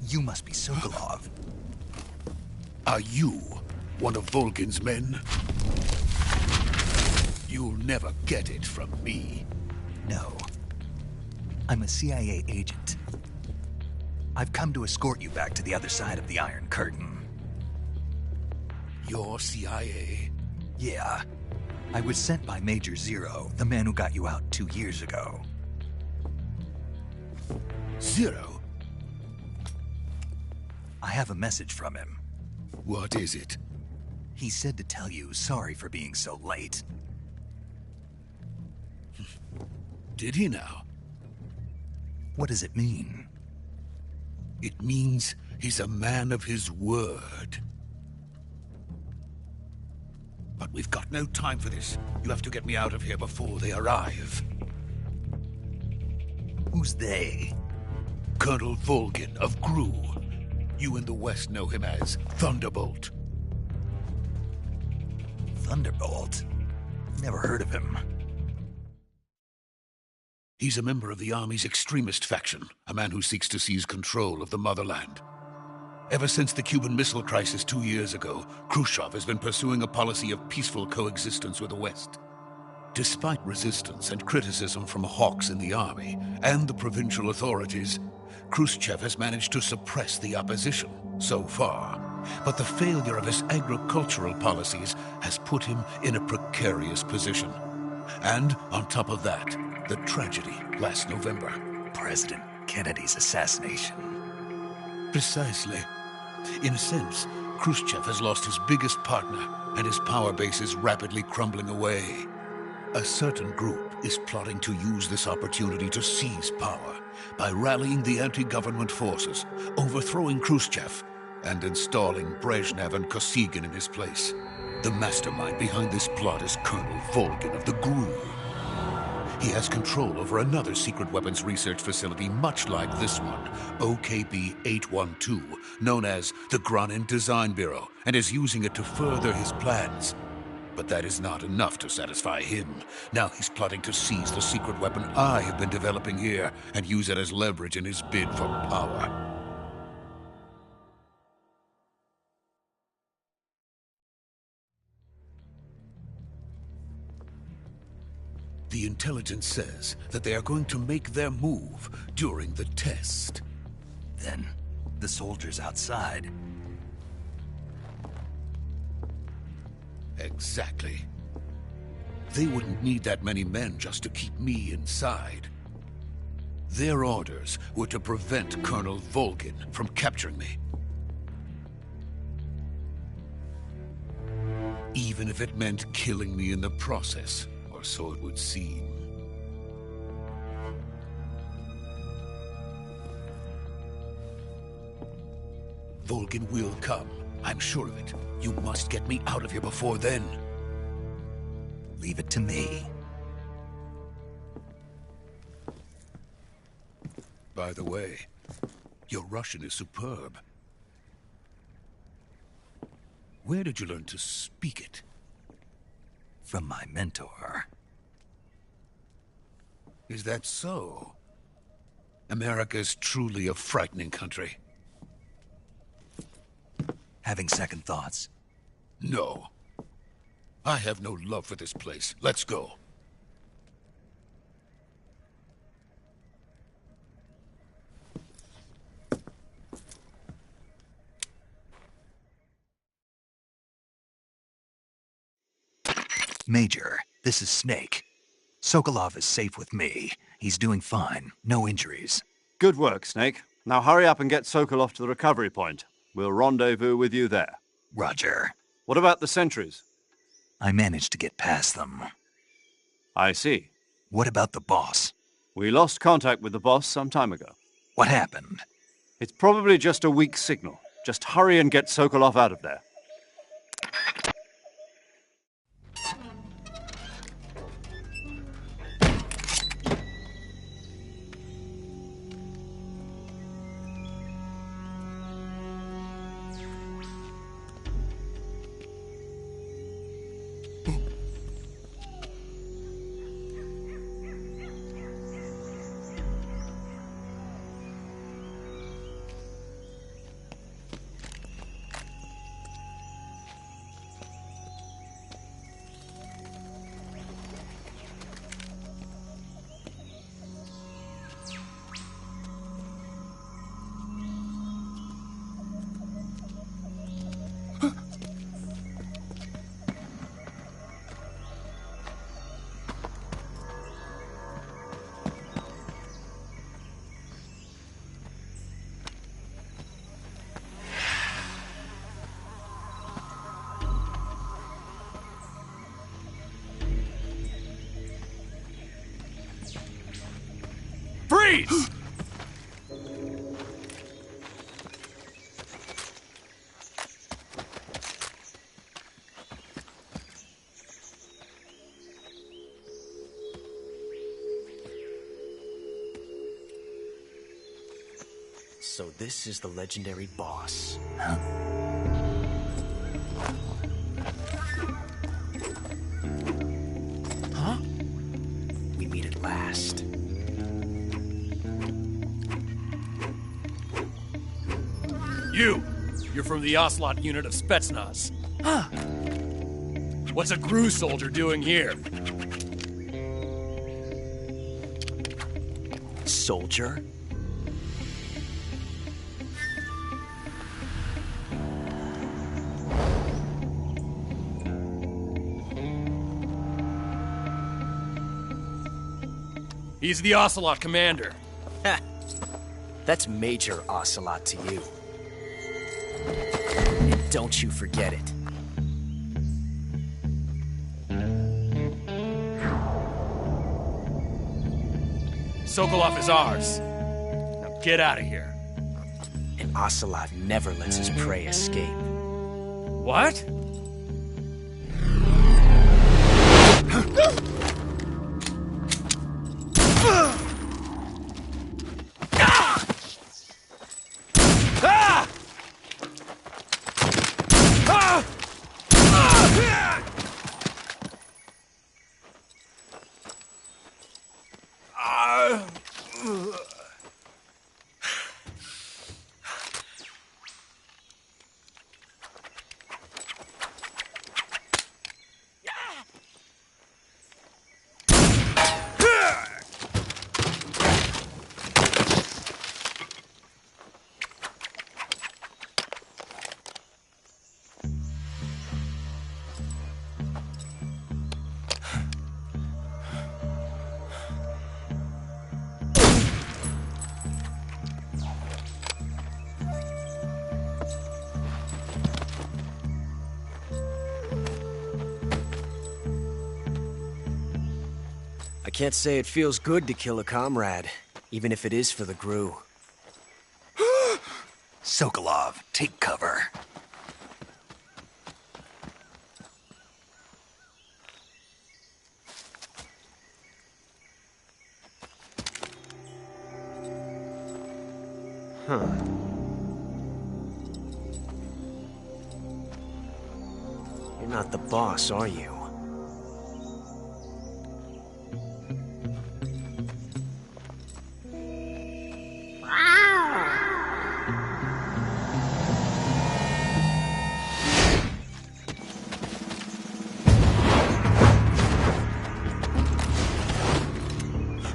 You must be Sokolov. Are you one of Volgin's men? You'll never get it from me. No. I'm a CIA agent. I've come to escort you back to the other side of the Iron Curtain. You're CIA? Yeah. I was sent by Major Zero, the man who got you out 2 years ago. Zero? I have a message from him. What is it? He said to tell you sorry for being so late. Did he now? What does it mean? It means he's a man of his word. But we've got no time for this. You have to get me out of here before they arrive. Who's they? Colonel Volgin of GRU. You in the West know him as Thunderbolt. Thunderbolt? Never heard of him. He's a member of the Army's extremist faction, a man who seeks to seize control of the motherland. Ever since the Cuban Missile Crisis 2 years ago, Khrushchev has been pursuing a policy of peaceful coexistence with the West. Despite resistance and criticism from hawks in the Army and the provincial authorities, Khrushchev has managed to suppress the opposition so far. But the failure of his agricultural policies has put him in a precarious position. And on top of that, the tragedy last November. President Kennedy's assassination. Precisely. In a sense, Khrushchev has lost his biggest partner, and his power base is rapidly crumbling away. A certain group is plotting to use this opportunity to seize power by rallying the anti-government forces, overthrowing Khrushchev, and installing Brezhnev and Kosygin in his place. The mastermind behind this plot is Colonel Volgin of the GRU. he has control over another secret weapons research facility much like this one, OKB-812, known as the Granin Design Bureau, and is using it to further his plans. But that is not enough to satisfy him. Now he's plotting to seize the secret weapon I have been developing here and use it as leverage in his bid for power. The intelligence says that they are going to make their move during the test. Then, the soldiers outside. Exactly. They wouldn't need that many men just to keep me inside. Their orders were to prevent Colonel Volgin from capturing me. Even if it meant killing me in the process. Or so it would seem. Volgin will come. I'm sure of it. You must get me out of here before then. Leave it to me. By the way, your Russian is superb. Where did you learn to speak it? From my mentor. Is that so? America is truly a frightening country. Having second thoughts? No. I have no love for this place. Let's go. Major, this is Snake. Sokolov is safe with me. He's doing fine. No injuries. Good work, Snake. Now hurry up and get Sokolov to the recovery point. We'll rendezvous with you there. Roger. What about the sentries? I managed to get past them. I see. What about the boss? We lost contact with the boss some time ago. What happened? It's probably just a weak signal. Just hurry and get Sokolov out of there. Freeze! So this is the legendary boss. Huh? Huh? We meet at last. You're from the Ocelot unit of Spetsnaz. Huh. What's a GRU soldier doing here? Soldier? He's the Ocelot commander. Ha! That's Major Ocelot to you. And don't you forget it. Sokolov is ours. Now get out of here. And Ocelot never lets his prey escape. What? I can't say it feels good to kill a comrade, even if it is for the GRU. Sokolov, take cover. Huh. You're not the boss, are you?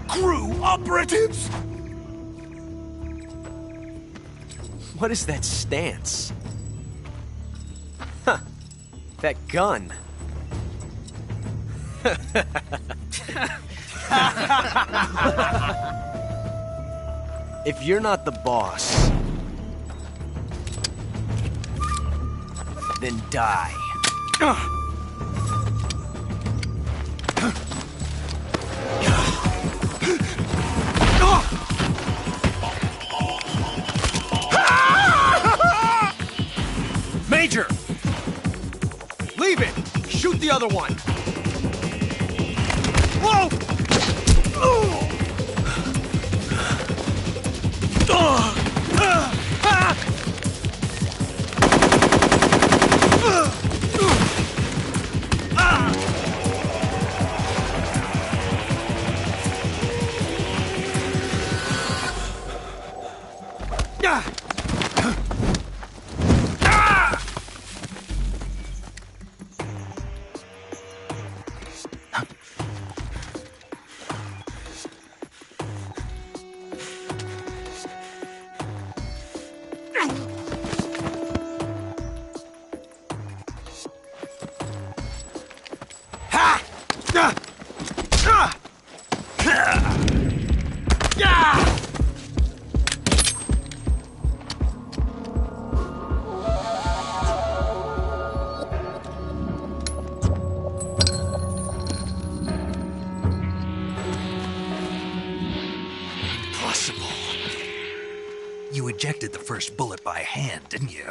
GRU operatives! What is that stance? Huh. That gun. If you're not the boss, then die. Major! Leave it! Shoot the other one! Whoa! You ejected the first bullet by hand, didn't you?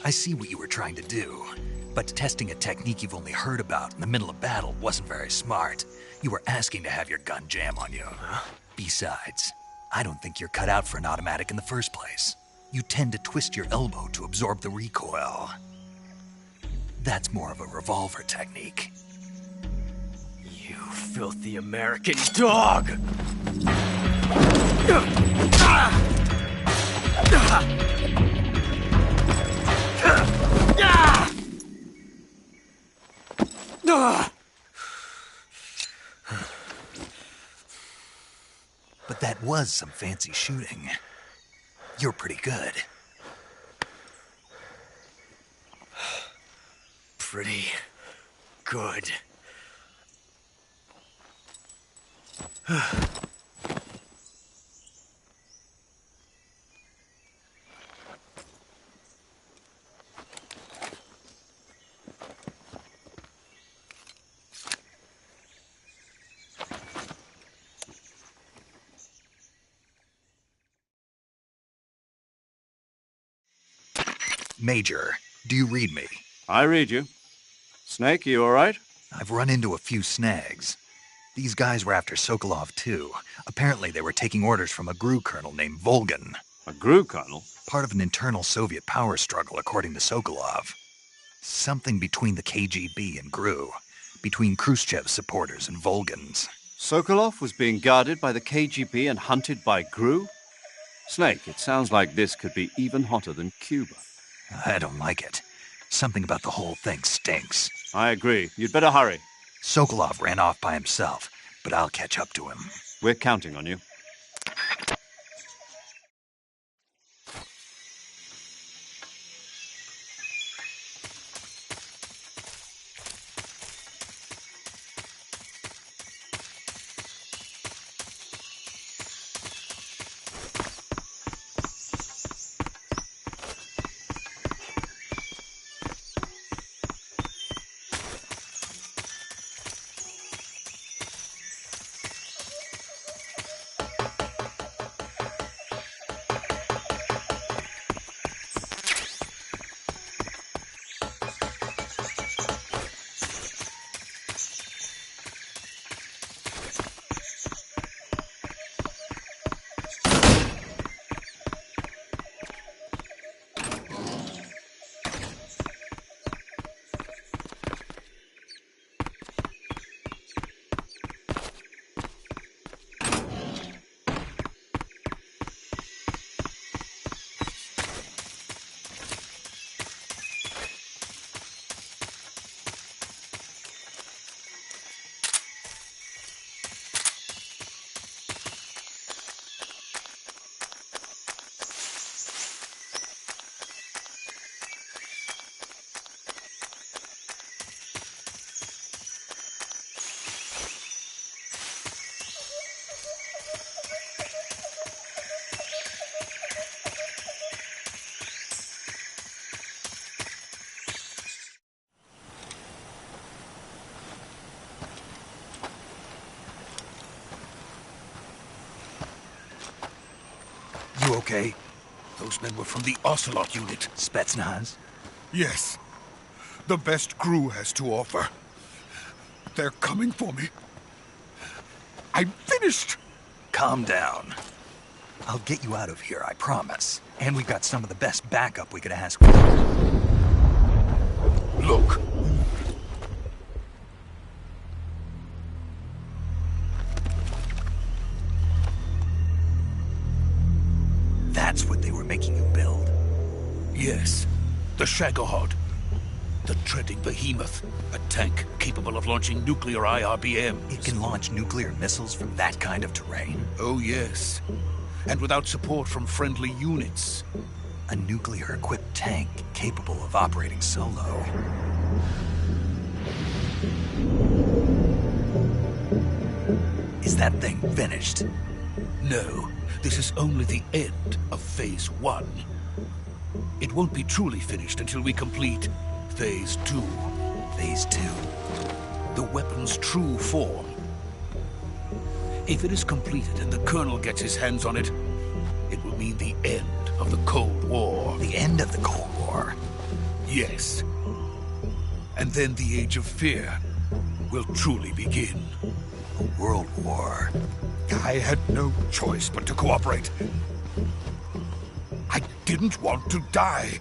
I see what you were trying to do, but testing a technique you've only heard about in the middle of battle wasn't very smart. You were asking to have your gun jam on you. Besides, I don't think you're cut out for an automatic in the first place. You tend to twist your elbow to absorb the recoil. That's more of a revolver technique. You filthy American dog! But that was some fancy shooting. You're pretty good. Pretty good. Major, do you read me? I read you. Snake, you all right? I've run into a few snags. These guys were after Sokolov too. Apparently they were taking orders from a GRU colonel named Volgan. A GRU colonel? Part of an internal Soviet power struggle, according to Sokolov. Something between the KGB and GRU. Between Khrushchev's supporters and Volgan's. Sokolov was being guarded by the KGB and hunted by GRU? Snake, it sounds like this could be even hotter than Cuba. I don't like it. Something about the whole thing stinks. I agree. You'd better hurry. Sokolov ran off by himself, but I'll catch up to him. We're counting on you. You okay? Those men were from the Ocelot unit. Spetsnaz? Yes. The best GRU has to offer. They're coming for me. I'm finished! Calm down. I'll get you out of here, I promise. And we've got some of the best backup we could ask for. Look. That's what they were making you build? Yes. The Shagohod. The treading behemoth. A tank capable of launching nuclear IRBMs. It can launch nuclear missiles from that kind of terrain? Oh, yes. And without support from friendly units. A nuclear-equipped tank capable of operating solo. Is that thing finished? No. This is only the end of Phase 1. It won't be truly finished until we complete Phase 2. Phase 2? The weapon's true form. If it is completed and the Colonel gets his hands on it, it will mean the end of the Cold War. The end of the Cold War? Yes. And then the Age of Fear will truly begin. A world war. I had no choice but to cooperate. I didn't want to die.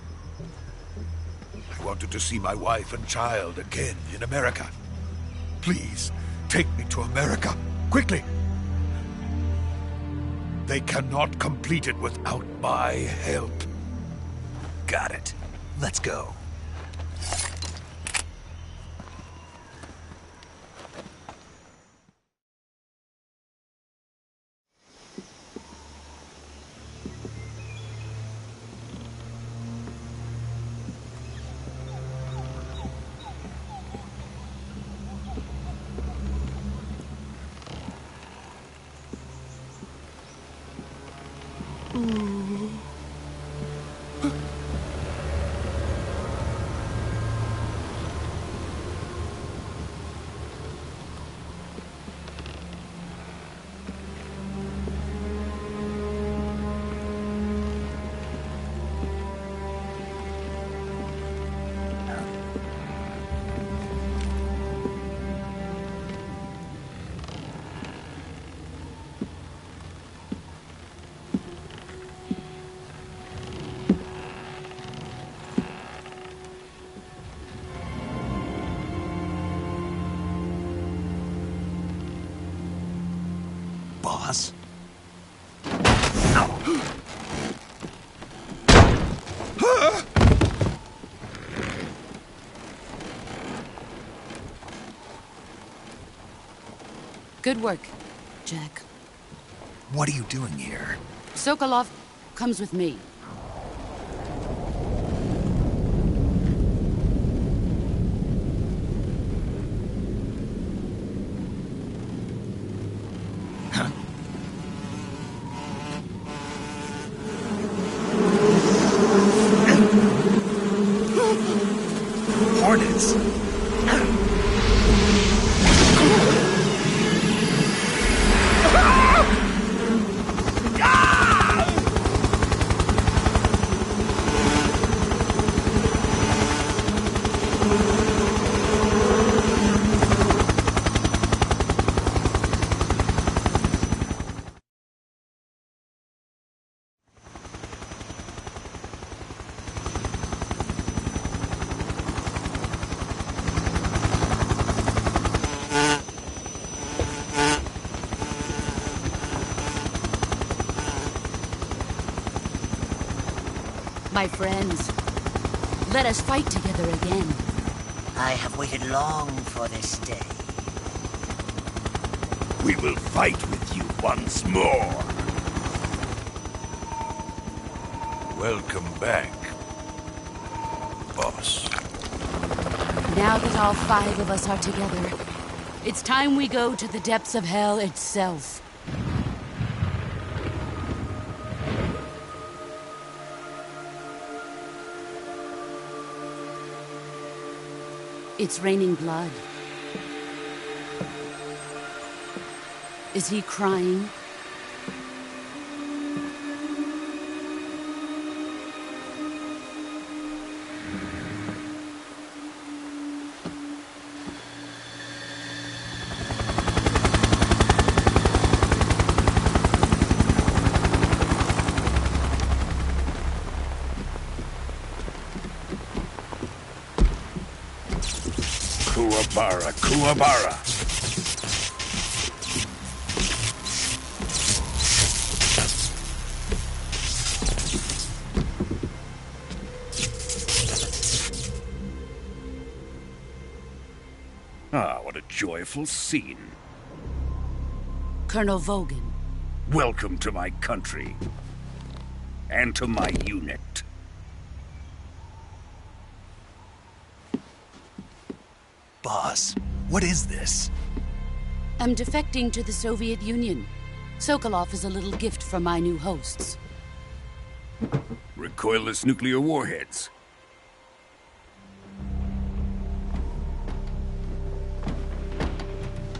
I wanted to see my wife and child again in America. Please, take me to America, quickly. They cannot complete it without my help. Got it. Let's go. Good work, Jack. What are you doing here? Sokolov comes with me. Hornets! My friends, let us fight together again. I have waited long for this day. We will fight with you once more. Welcome back, boss. Now that all 5 of us are together, it's time we go to the depths of hell itself. It's raining blood. Is he crying? Kuwabara, Kuwabara. Ah, what a joyful scene. Colonel Vogan. Welcome to my country. And to my unit. Boss, what is this? I'm defecting to the Soviet Union. Sokolov is a little gift from my new hosts. Recoilless nuclear warheads.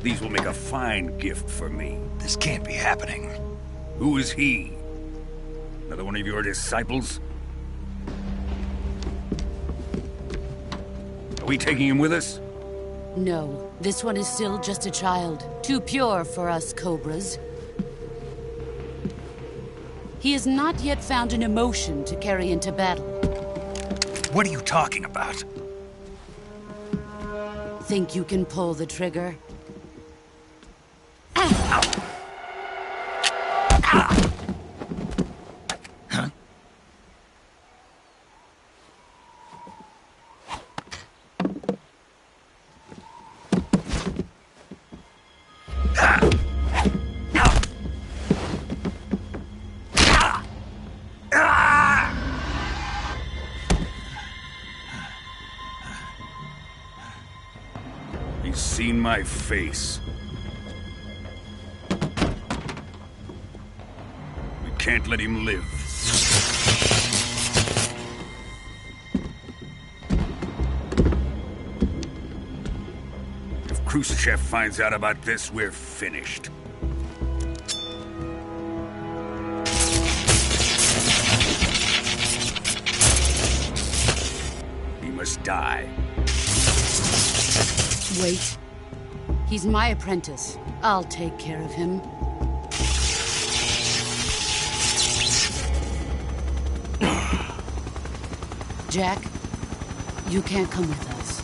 These will make a fine gift for me. This can't be happening. Who is he? Another one of your disciples? Are we taking him with us? No, this one is still just a child. Too pure for us Cobras. He has not yet found an emotion to carry into battle. What are you talking about? Think you can pull the trigger? He's seen my face. We can't let him live. If Khrushchev finds out about this, we're finished. He must die. Wait. He's my apprentice. I'll take care of him. Jack, you can't come with us.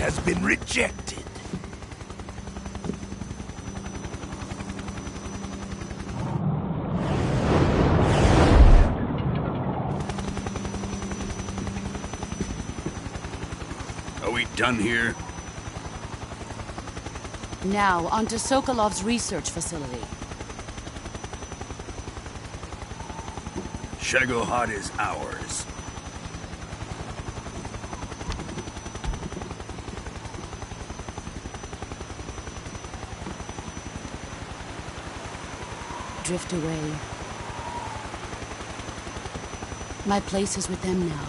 has been rejected. Are we done here? Now, on to Sokolov's research facility. Shagohod is ours. Drift away. My place is with them now.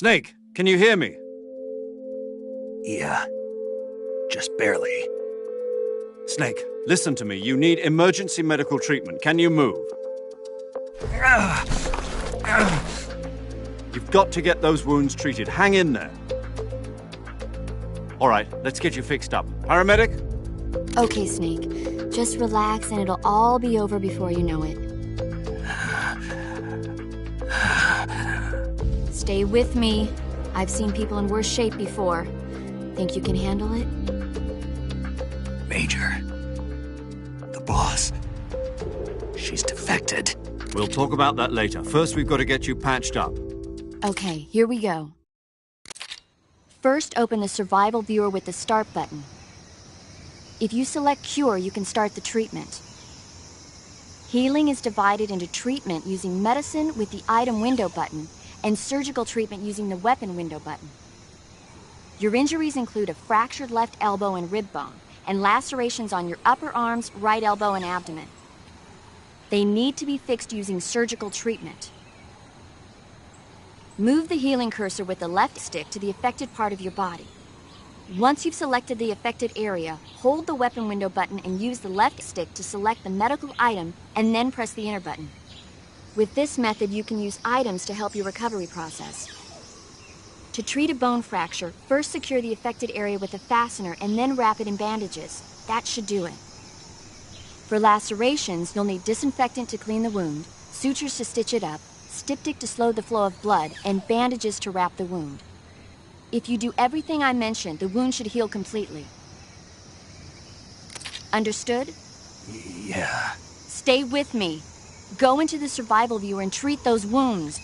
Snake, can you hear me? Yeah. Just barely. Snake, listen to me. You need emergency medical treatment. Can you move? You've got to get those wounds treated. Hang in there. All right, let's get you fixed up. Paramedic? Okay, Snake. Just relax and it'll all be over before you know it. Stay with me. I've seen people in worse shape before. Think you can handle it? Major. The boss. She's defected. We'll talk about that later. First, we've got to get you patched up. Okay, here we go. First, open the survival viewer with the start button. If you select cure, you can start the treatment. Healing is divided into treatment using medicine with the item window button and surgical treatment using the weapon window button. Your injuries include a fractured left elbow and rib bone, and lacerations on your upper arms, right elbow, and abdomen. They need to be fixed using surgical treatment. Move the healing cursor with the left stick to the affected part of your body. Once you've selected the affected area, hold the weapon window button and use the left stick to select the medical item, and then press the enter button. With this method, you can use items to help your recovery process. To treat a bone fracture, first secure the affected area with a fastener and then wrap it in bandages. That should do it. For lacerations, you'll need disinfectant to clean the wound, sutures to stitch it up, styptic to slow the flow of blood, and bandages to wrap the wound. If you do everything I mentioned, the wound should heal completely. Understood? Yeah. Stay with me. Go into the survival viewer and treat those wounds.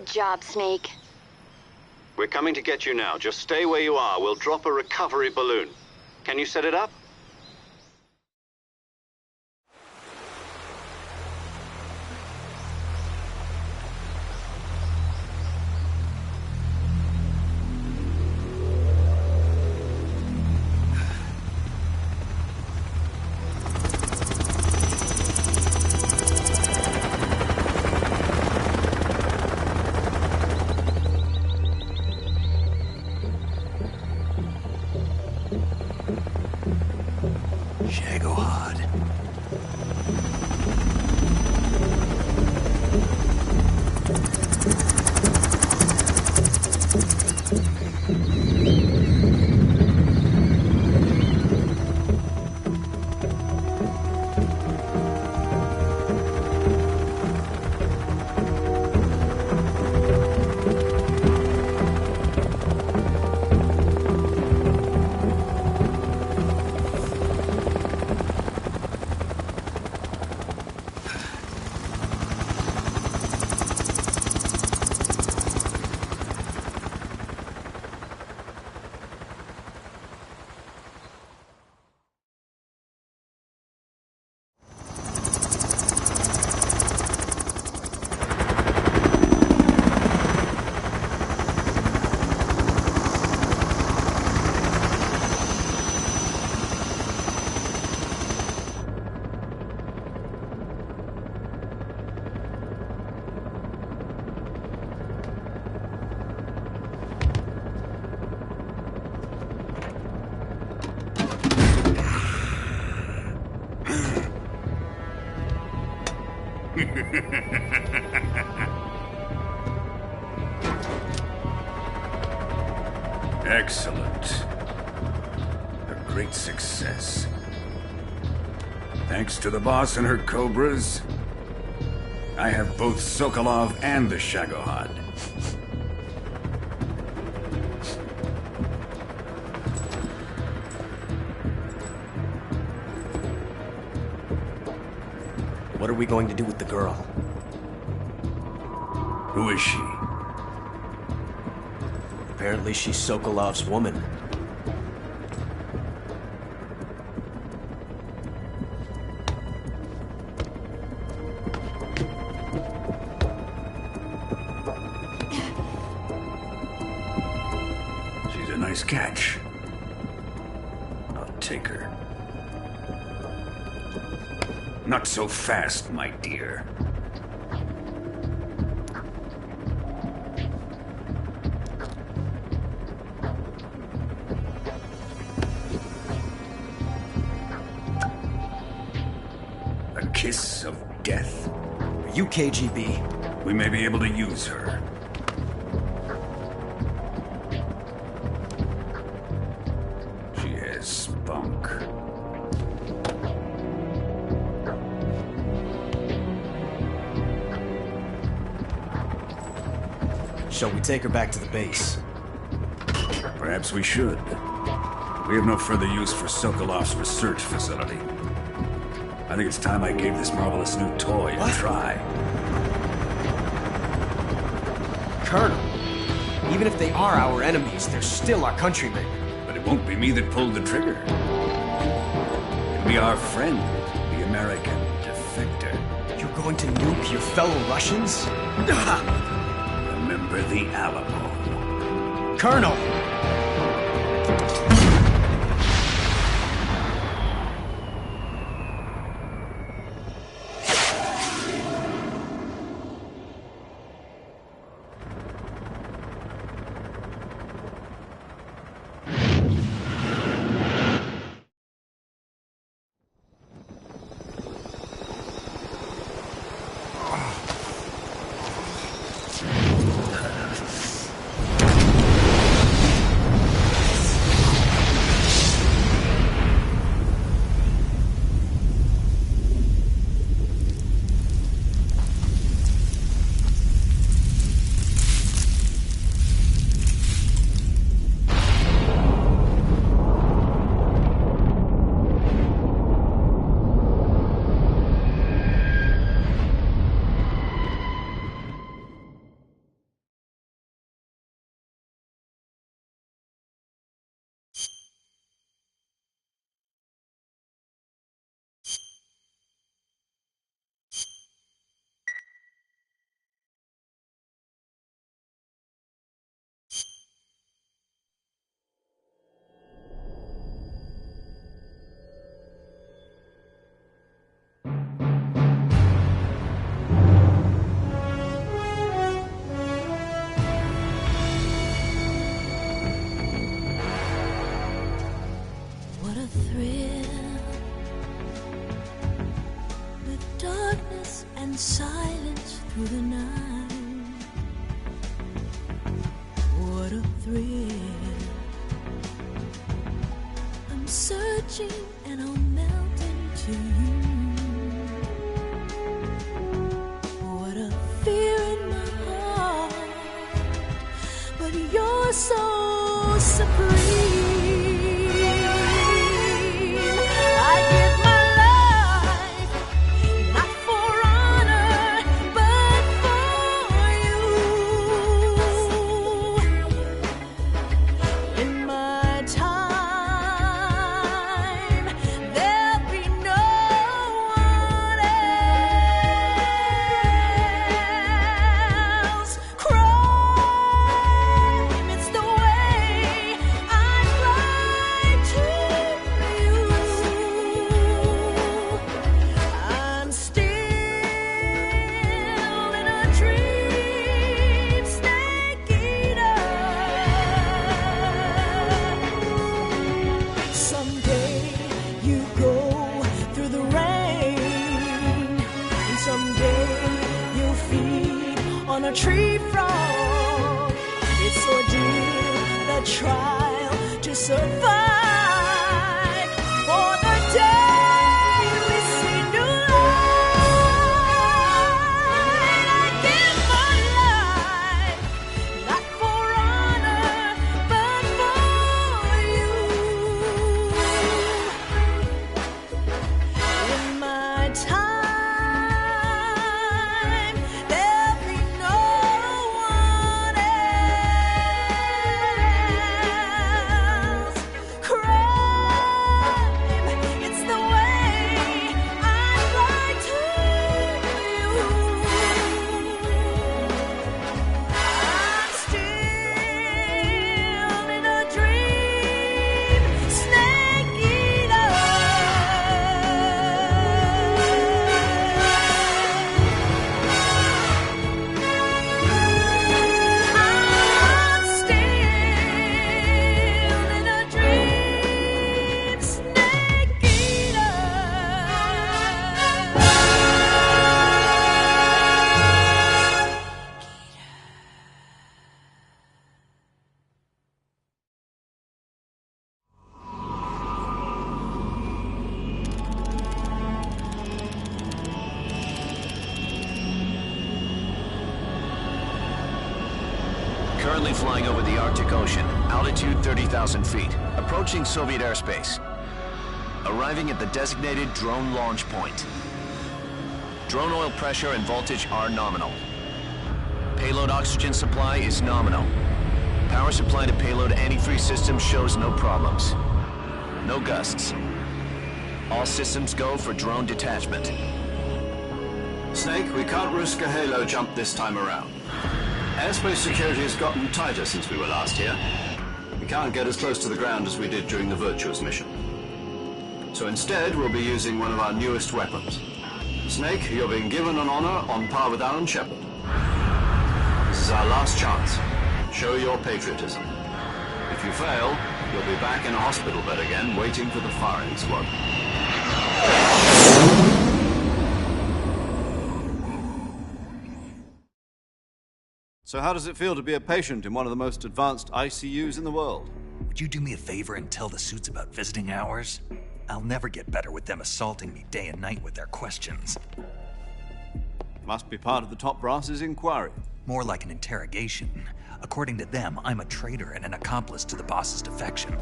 Good job, Snake. We're coming to get you now. Just stay where you are. We'll drop a recovery balloon. Can you set it up? Excellent. A great success. Thanks to the boss and her cobras, I have both Sokolov and the Shagohod. What are we going to do with the girl? Who is she? Apparently she's Sokolov's woman. She's a nice catch. I'll take her. Not so fast, my dear. A kiss of death. Are you KGB? We may be able to use her. She has spunk. Shall we take her back to the base? Perhaps we should. We have no further use for Sokolov's research facility. I think it's time I gave this marvelous new toy a try. Colonel, even if they are our enemies, they're still our countrymen. But it won't be me that pulled the trigger. It'll be our friend, the American defector. You're going to nuke your fellow Russians? Remember the Alamo. Colonel! in silence through the night. What a thrill. I'm searching and I'll melt into you. What a fear in my heart, but you're so supreme. A tree frog, it's ordeal, the trial to survive. For the day we see new light, I give my life, not for honor, but for you. In my time, Currently flying over the Arctic Ocean, altitude 30,000 feet, approaching Soviet airspace. Arriving at the designated drone launch point. Drone oil pressure and voltage are nominal. Payload oxygen supply is nominal. Power supply to payload antifreeze system shows no problems. No gusts. All systems go for drone detachment. Snake, we can't risk a halo jump this time around. Airspace security has gotten tighter since we were last here. We can't get as close to the ground as we did during the Virtuous mission. So instead, we'll be using one of our newest weapons. Snake, you're being given an honor on par with Alan Shepard. This is our last chance. Show your patriotism. If you fail, you'll be back in a hospital bed again, waiting for the firing squad. So how does it feel to be a patient in one of the most advanced ICUs in the world? Would you do me a favor and tell the suits about visiting hours? I'll never get better with them assaulting me day and night with their questions. Must be part of the top brass's inquiry. More like an interrogation. According to them, I'm a traitor and an accomplice to the boss's defection.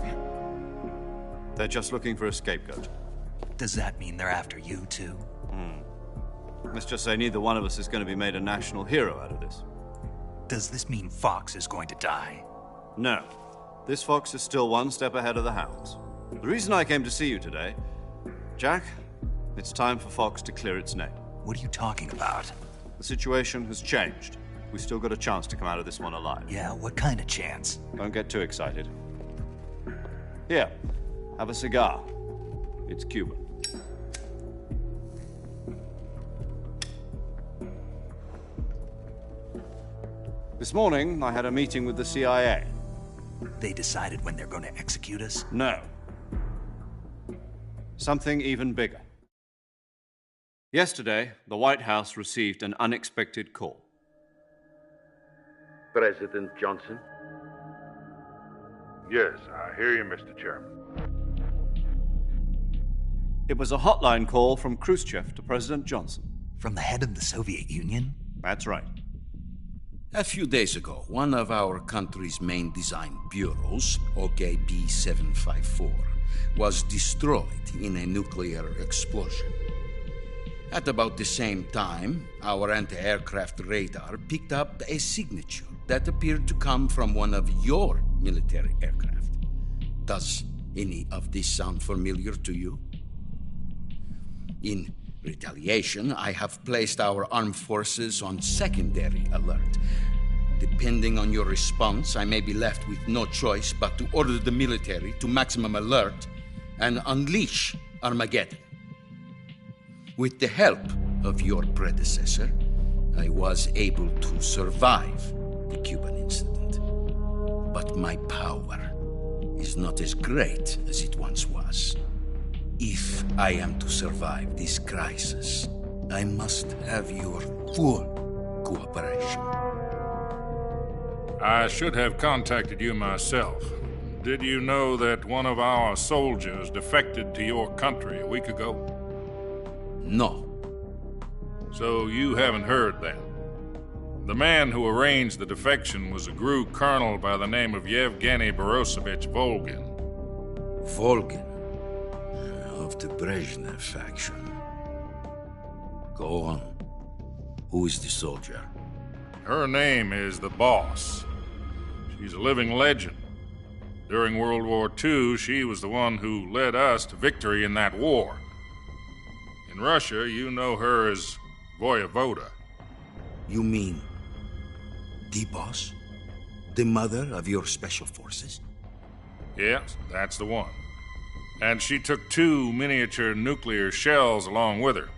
They're just looking for a scapegoat. Does that mean they're after you, too? Let's just say neither one of us is going to be made a national hero out of this. Does this mean Fox is going to die? No. This fox is still one step ahead of the hounds. The reason I came to see you today, Jack, it's time for Fox to clear its name. What are you talking about? The situation has changed. We've still got a chance to come out of this one alive. Yeah, what kind of chance? Don't get too excited. Here, have a cigar. It's Cuban. This morning, I had a meeting with the CIA. They decided when they're going to execute us? No. Something even bigger. Yesterday, the White House received an unexpected call. President Johnson? Yes, I hear you, Mr. Chairman. It was a hotline call from Khrushchev to President Johnson. From the head of the Soviet Union? That's right. A few days ago, one of our country's main design bureaus, OKB 754, was destroyed in a nuclear explosion. At about the same time, our anti-aircraft radar picked up a signature that appeared to come from one of your military aircraft. Does any of this sound familiar to you? In retaliation, I have placed our armed forces on secondary alert. Depending on your response, I may be left with no choice but to order the military to maximum alert and unleash Armageddon. With the help of your predecessor, I was able to survive the Cuban incident. But my power is not as great as it once was. If I am to survive this crisis, I must have your full cooperation. I should have contacted you myself. Did you know that one of our soldiers defected to your country a week ago? No. So you haven't heard then? The man who arranged the defection was a GRU colonel by the name of Yevgeny Borosovich Volgin. Volgin? Of the Brezhnev faction. Go on. Who is the soldier? Her name is the Boss. She's a living legend. During World War II, she was the one who led us to victory in that war. In Russia, you know her as Voyevoda. You mean the Boss? The mother of your special forces? Yes, that's the one. And she took 2 miniature nuclear shells along with her.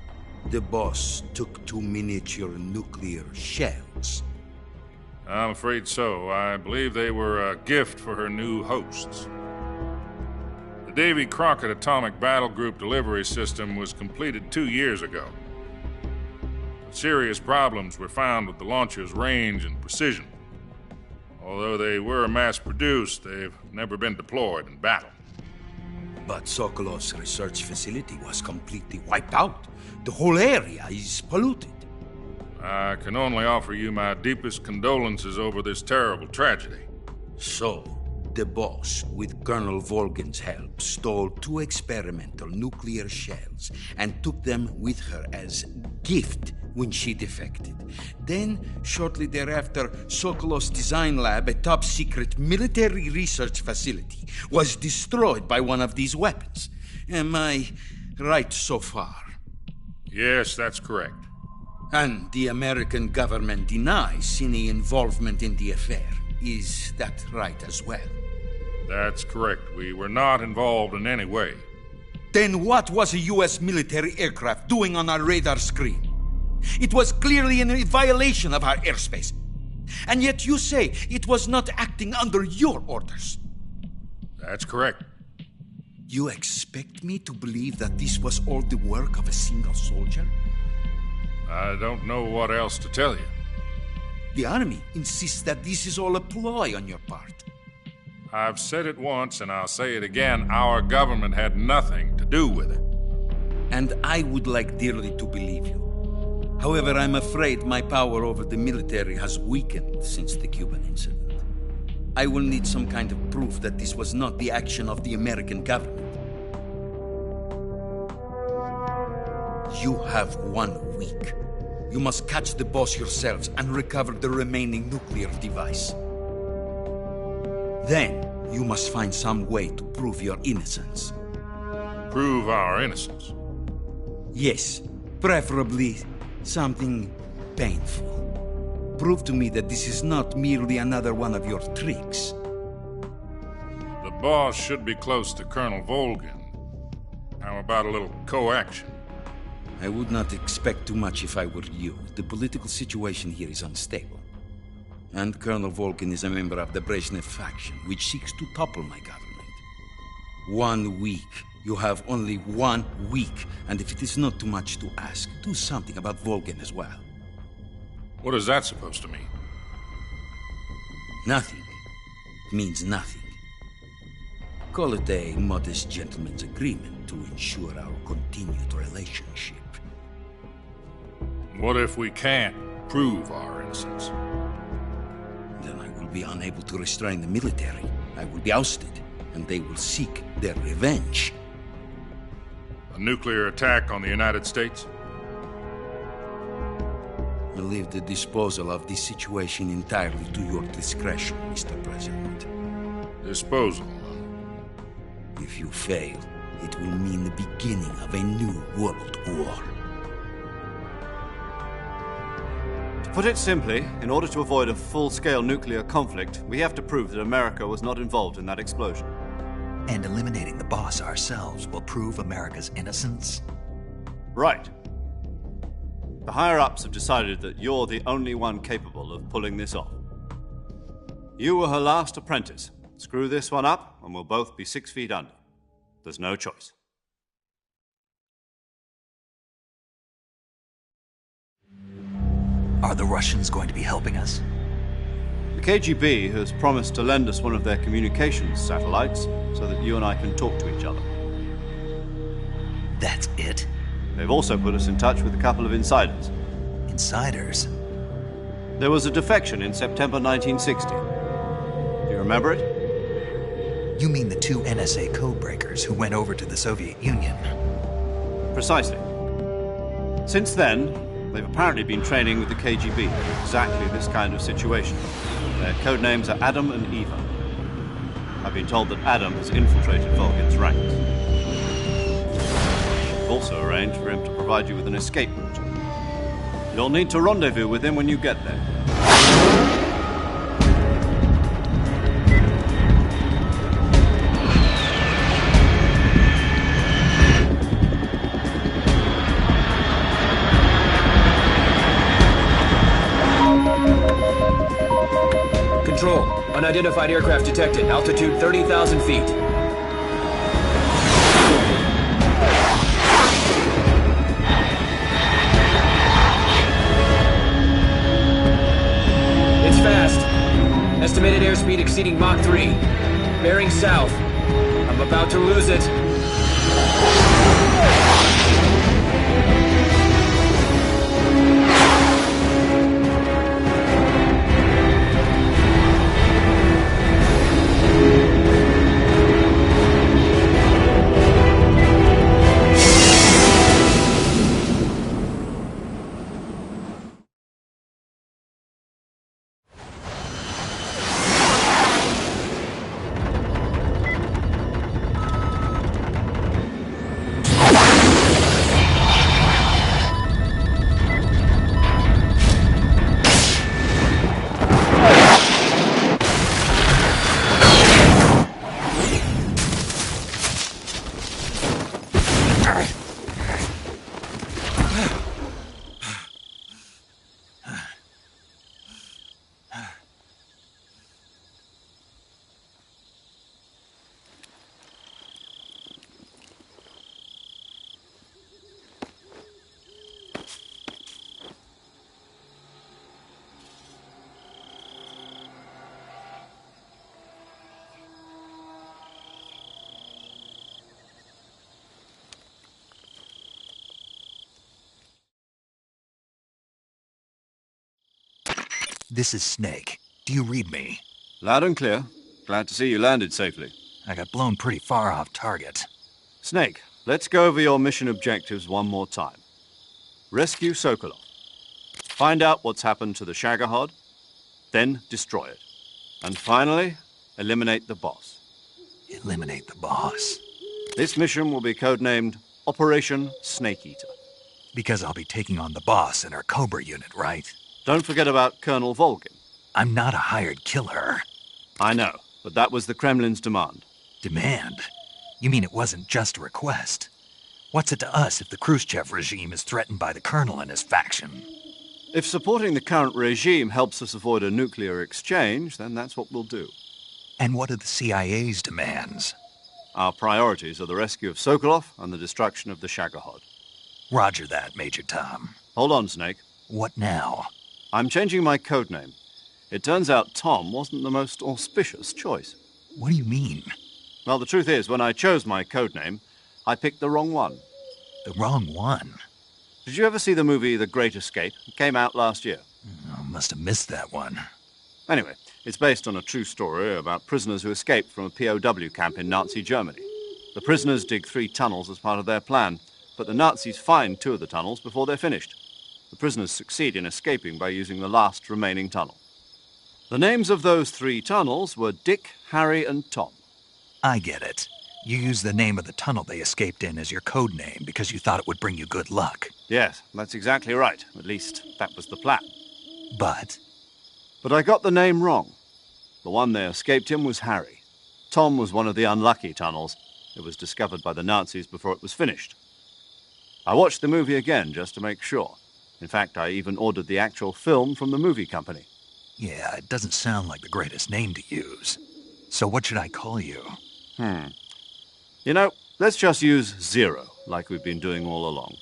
The Boss took 2 miniature nuclear shells? I'm afraid so. I believe they were a gift for her new hosts. The Davy Crockett Atomic Battle Group delivery system was completed 2 years ago. But serious problems were found with the launcher's range and precision. Although they were mass-produced, they've never been deployed in battle. But Sokolov's research facility was completely wiped out. The whole area is polluted. I can only offer you my deepest condolences over this terrible tragedy. So, the Boss, with Colonel Volgin's help, stole 2 experimental nuclear shells and took them with her as gift when she defected. Then, shortly thereafter, Sokolov's design lab, a top-secret military research facility, was destroyed by one of these weapons. Am I right so far? Yes, that's correct. And the American government denies any involvement in the affair. Is that right as well? That's correct. We were not involved in any way. Then what was a U.S. military aircraft doing on our radar screen? It was clearly in violation of our airspace. And yet you say it was not acting under your orders. That's correct. You expect me to believe that this was all the work of a single soldier? I don't know what else to tell you. The Army insists that this is all a ploy on your part. I've said it once and I'll say it again. Our government had nothing to do with it. And I would like dearly to believe you. However, I'm afraid my power over the military has weakened since the Cuban incident. I will need some kind of proof that this was not the action of the American government. You have 1 week. You must catch the Boss yourselves and recover the remaining nuclear device. Then, you must find some way to prove your innocence. Prove our innocence? Yes, preferably something painful. Prove to me that this is not merely another one of your tricks. The Boss should be close to Colonel Volgin. How about a little co-action? I would not expect too much if I were you. The political situation here is unstable. And Colonel Volgin is a member of the Brezhnev faction, which seeks to topple my government. 1 week You have only 1 week, and if it is not too much to ask, do something about Volgin as well. What is that supposed to mean? Nothing means nothing. Call it a modest gentleman's agreement to ensure our continued relationship. What if we can't prove our innocence? Then I will be unable to restrain the military. I will be ousted, and they will seek their revenge. A nuclear attack on the United States? I leave the disposal of this situation entirely to your discretion, Mr. President. Disposal? If you fail, it will mean the beginning of a new world war. To put it simply, in order to avoid a full-scale nuclear conflict, we have to prove that America was not involved in that explosion. And eliminating the boss ourselves will prove America's innocence? Right. The higher-ups have decided that you're the only one capable of pulling this off. You were her last apprentice. Screw this one up, and we'll both be 6 feet under. There's no choice. Are the Russians going to be helping us? The KGB has promised to lend us one of their communications satellites so that you and I can talk to each other. That's it? They've also put us in touch with a couple of insiders. Insiders? There was a defection in September 1960. Do you remember it? You mean the 2 NSA codebreakers who went over to the Soviet Union? Precisely. Since then, they've apparently been training with the KGB for exactly this kind of situation. Their code names are Adam and Eva. I've been told that Adam has infiltrated Volgin's ranks. I've also arranged for him to provide you with an escape route. You'll need to rendezvous with him when you get there. Control. Unidentified aircraft detected. Altitude 30,000 feet. It's fast. Estimated airspeed exceeding Mach 3. Bearing south. I'm about to lose it. This is Snake. Do you read me? Loud and clear. Glad to see you landed safely. I got blown pretty far off target. Snake, let's go over your mission objectives one more time. Rescue Sokolov. Find out what's happened to the Shagohod, then destroy it. And finally, eliminate the boss. Eliminate the boss? This mission will be codenamed Operation Snake Eater. Because I'll be taking on the boss and her Cobra unit, right? Don't forget about Colonel Volgin. I'm not a hired killer. I know, but that was the Kremlin's demand. Demand? You mean it wasn't just a request? What's it to us if the Khrushchev regime is threatened by the Colonel and his faction? If supporting the current regime helps us avoid a nuclear exchange, then that's what we'll do. And what are the CIA's demands? Our priorities are the rescue of Sokolov and the destruction of the Shagohod. Roger that, Major Tom. Hold on, Snake. What now? I'm changing my codename. It turns out Tom wasn't the most auspicious choice. What do you mean? Well, the truth is, when I chose my codename, I picked the wrong one. The wrong one? Did you ever see the movie The Great Escape? It came out last year. I must have missed that one. Anyway, it's based on a true story about prisoners who escaped from a POW camp in Nazi Germany. The prisoners dig 3 tunnels as part of their plan, but the Nazis find 2 of the tunnels before they're finished. The prisoners succeed in escaping by using the last remaining tunnel. The names of those 3 tunnels were Dick, Harry, and Tom. I get it. You used the name of the tunnel they escaped in as your code name because you thought it would bring you good luck. Yes, that's exactly right. At least, that was the plan. But I got the name wrong. The one they escaped in was Harry. Tom was one of the unlucky tunnels. It was discovered by the Nazis before it was finished. I watched the movie again just to make sure. In fact, I even ordered the actual film from the movie company. Yeah, it doesn't sound like the greatest name to use. So what should I call you? You know, let's just use Zero, like we've been doing all along.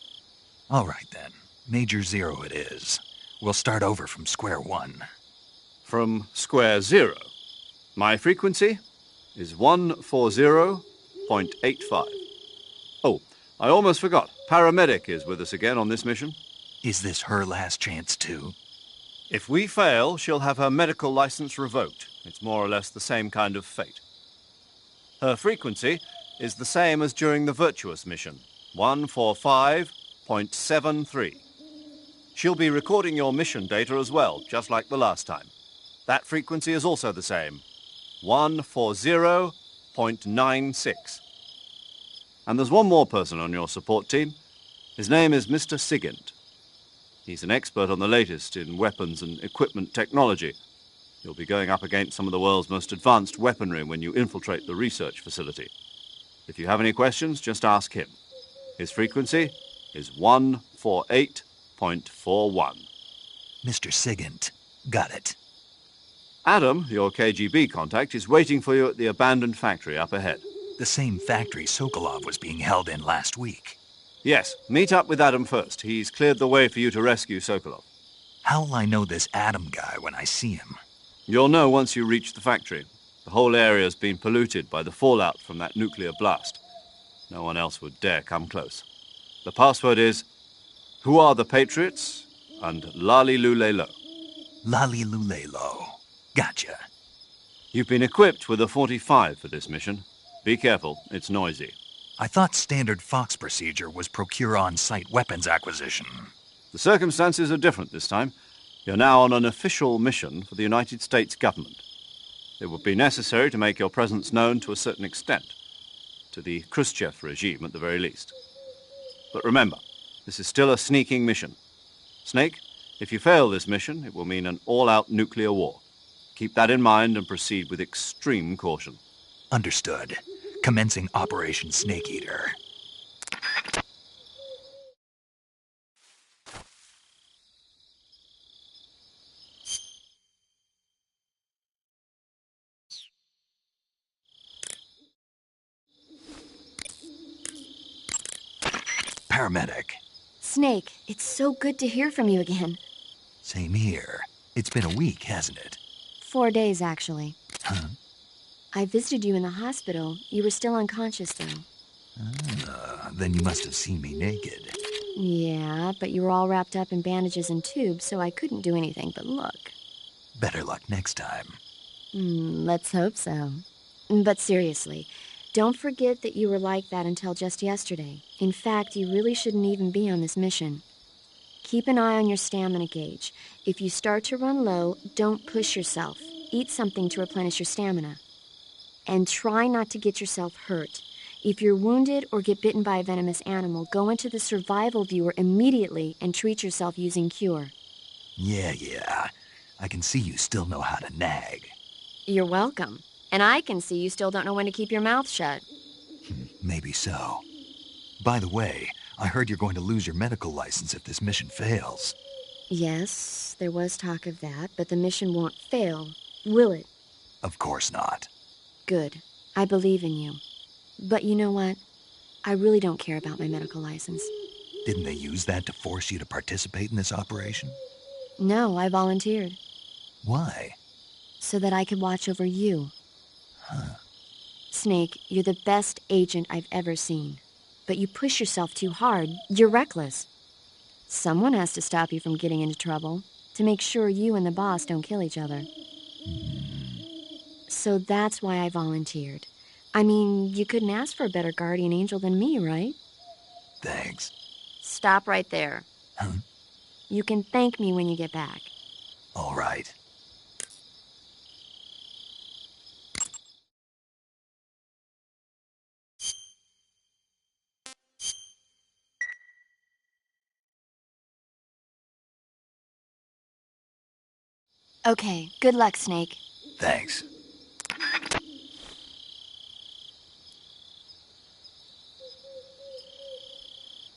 All right, then. Major Zero it is. We'll start over from square one. From square 0. My frequency is 140.85. Oh, I almost forgot. Paramedic is with us again on this mission. Is this her last chance, too? If we fail, she'll have her medical license revoked. It's more or less the same kind of fate. Her frequency is the same as during the Virtuous mission, 145.73. She'll be recording your mission data as well, just like the last time. That frequency is also the same, 140.96. And there's one more person on your support team. His name is Mr. Sigint. He's an expert on the latest in weapons and equipment technology. You'll be going up against some of the world's most advanced weaponry when you infiltrate the research facility. If you have any questions, just ask him. His frequency is 148.41. Mr. Sigint. Got it. Adam, your KGB contact, is waiting for you at the abandoned factory up ahead. The same factory Sokolov was being held in last week. Yes, meet up with Adam first. He's cleared the way for you to rescue Sokolov. How will I know this Adam guy when I see him? You'll know once you reach the factory. The whole area's been polluted by the fallout from that nuclear blast. No one else would dare come close. The password is, "Who are the Patriots?" and Lali Lulelo. Lali Lulelo. Gotcha. You've been equipped with a 45 for this mission. Be careful, it's noisy. I thought standard Fox procedure was procure on-site weapons acquisition. The circumstances are different this time. You're now on an official mission for the United States government. It would be necessary to make your presence known to a certain extent, to the Khrushchev regime at the very least. But remember, this is still a sneaking mission. Snake, if you fail this mission, it will mean an all-out nuclear war. Keep that in mind and proceed with extreme caution. Understood. Commencing Operation Snake Eater. Paramedic. Snake, it's so good to hear from you again. Same here. It's been a week, hasn't it? 4 days, actually. Huh? I visited you in the hospital. You were still unconscious, though. Then you must have seen me naked. Yeah, but you were all wrapped up in bandages and tubes, so I couldn't do anything but look. Better luck next time. Let's hope so. But seriously, don't forget that you were like that until just yesterday. In fact, you really shouldn't even be on this mission. Keep an eye on your stamina gauge. If you start to run low, don't push yourself. Eat something to replenish your stamina. And try not to get yourself hurt. If you're wounded or get bitten by a venomous animal, go into the survival viewer immediately and treat yourself using Cure. Yeah. I can see you still know how to nag. You're welcome. And I can see you still don't know when to keep your mouth shut. Maybe so. By the way, I heard you're going to lose your medical license if this mission fails. Yes, there was talk of that, but the mission won't fail, will it? Of course not. Good. I believe in you. But you know what? I really don't care about my medical license. Didn't they use that to force you to participate in this operation? No, I volunteered. Why? So that I could watch over you. Huh. Snake, you're the best agent I've ever seen. But you push yourself too hard. You're reckless. Someone has to stop you from getting into trouble, to make sure you and the boss don't kill each other. So that's why I volunteered. I mean, you couldn't ask for a better guardian angel than me, right? Thanks. Stop right there. Huh? You can thank me when you get back. All right. Okay, good luck, Snake. Thanks.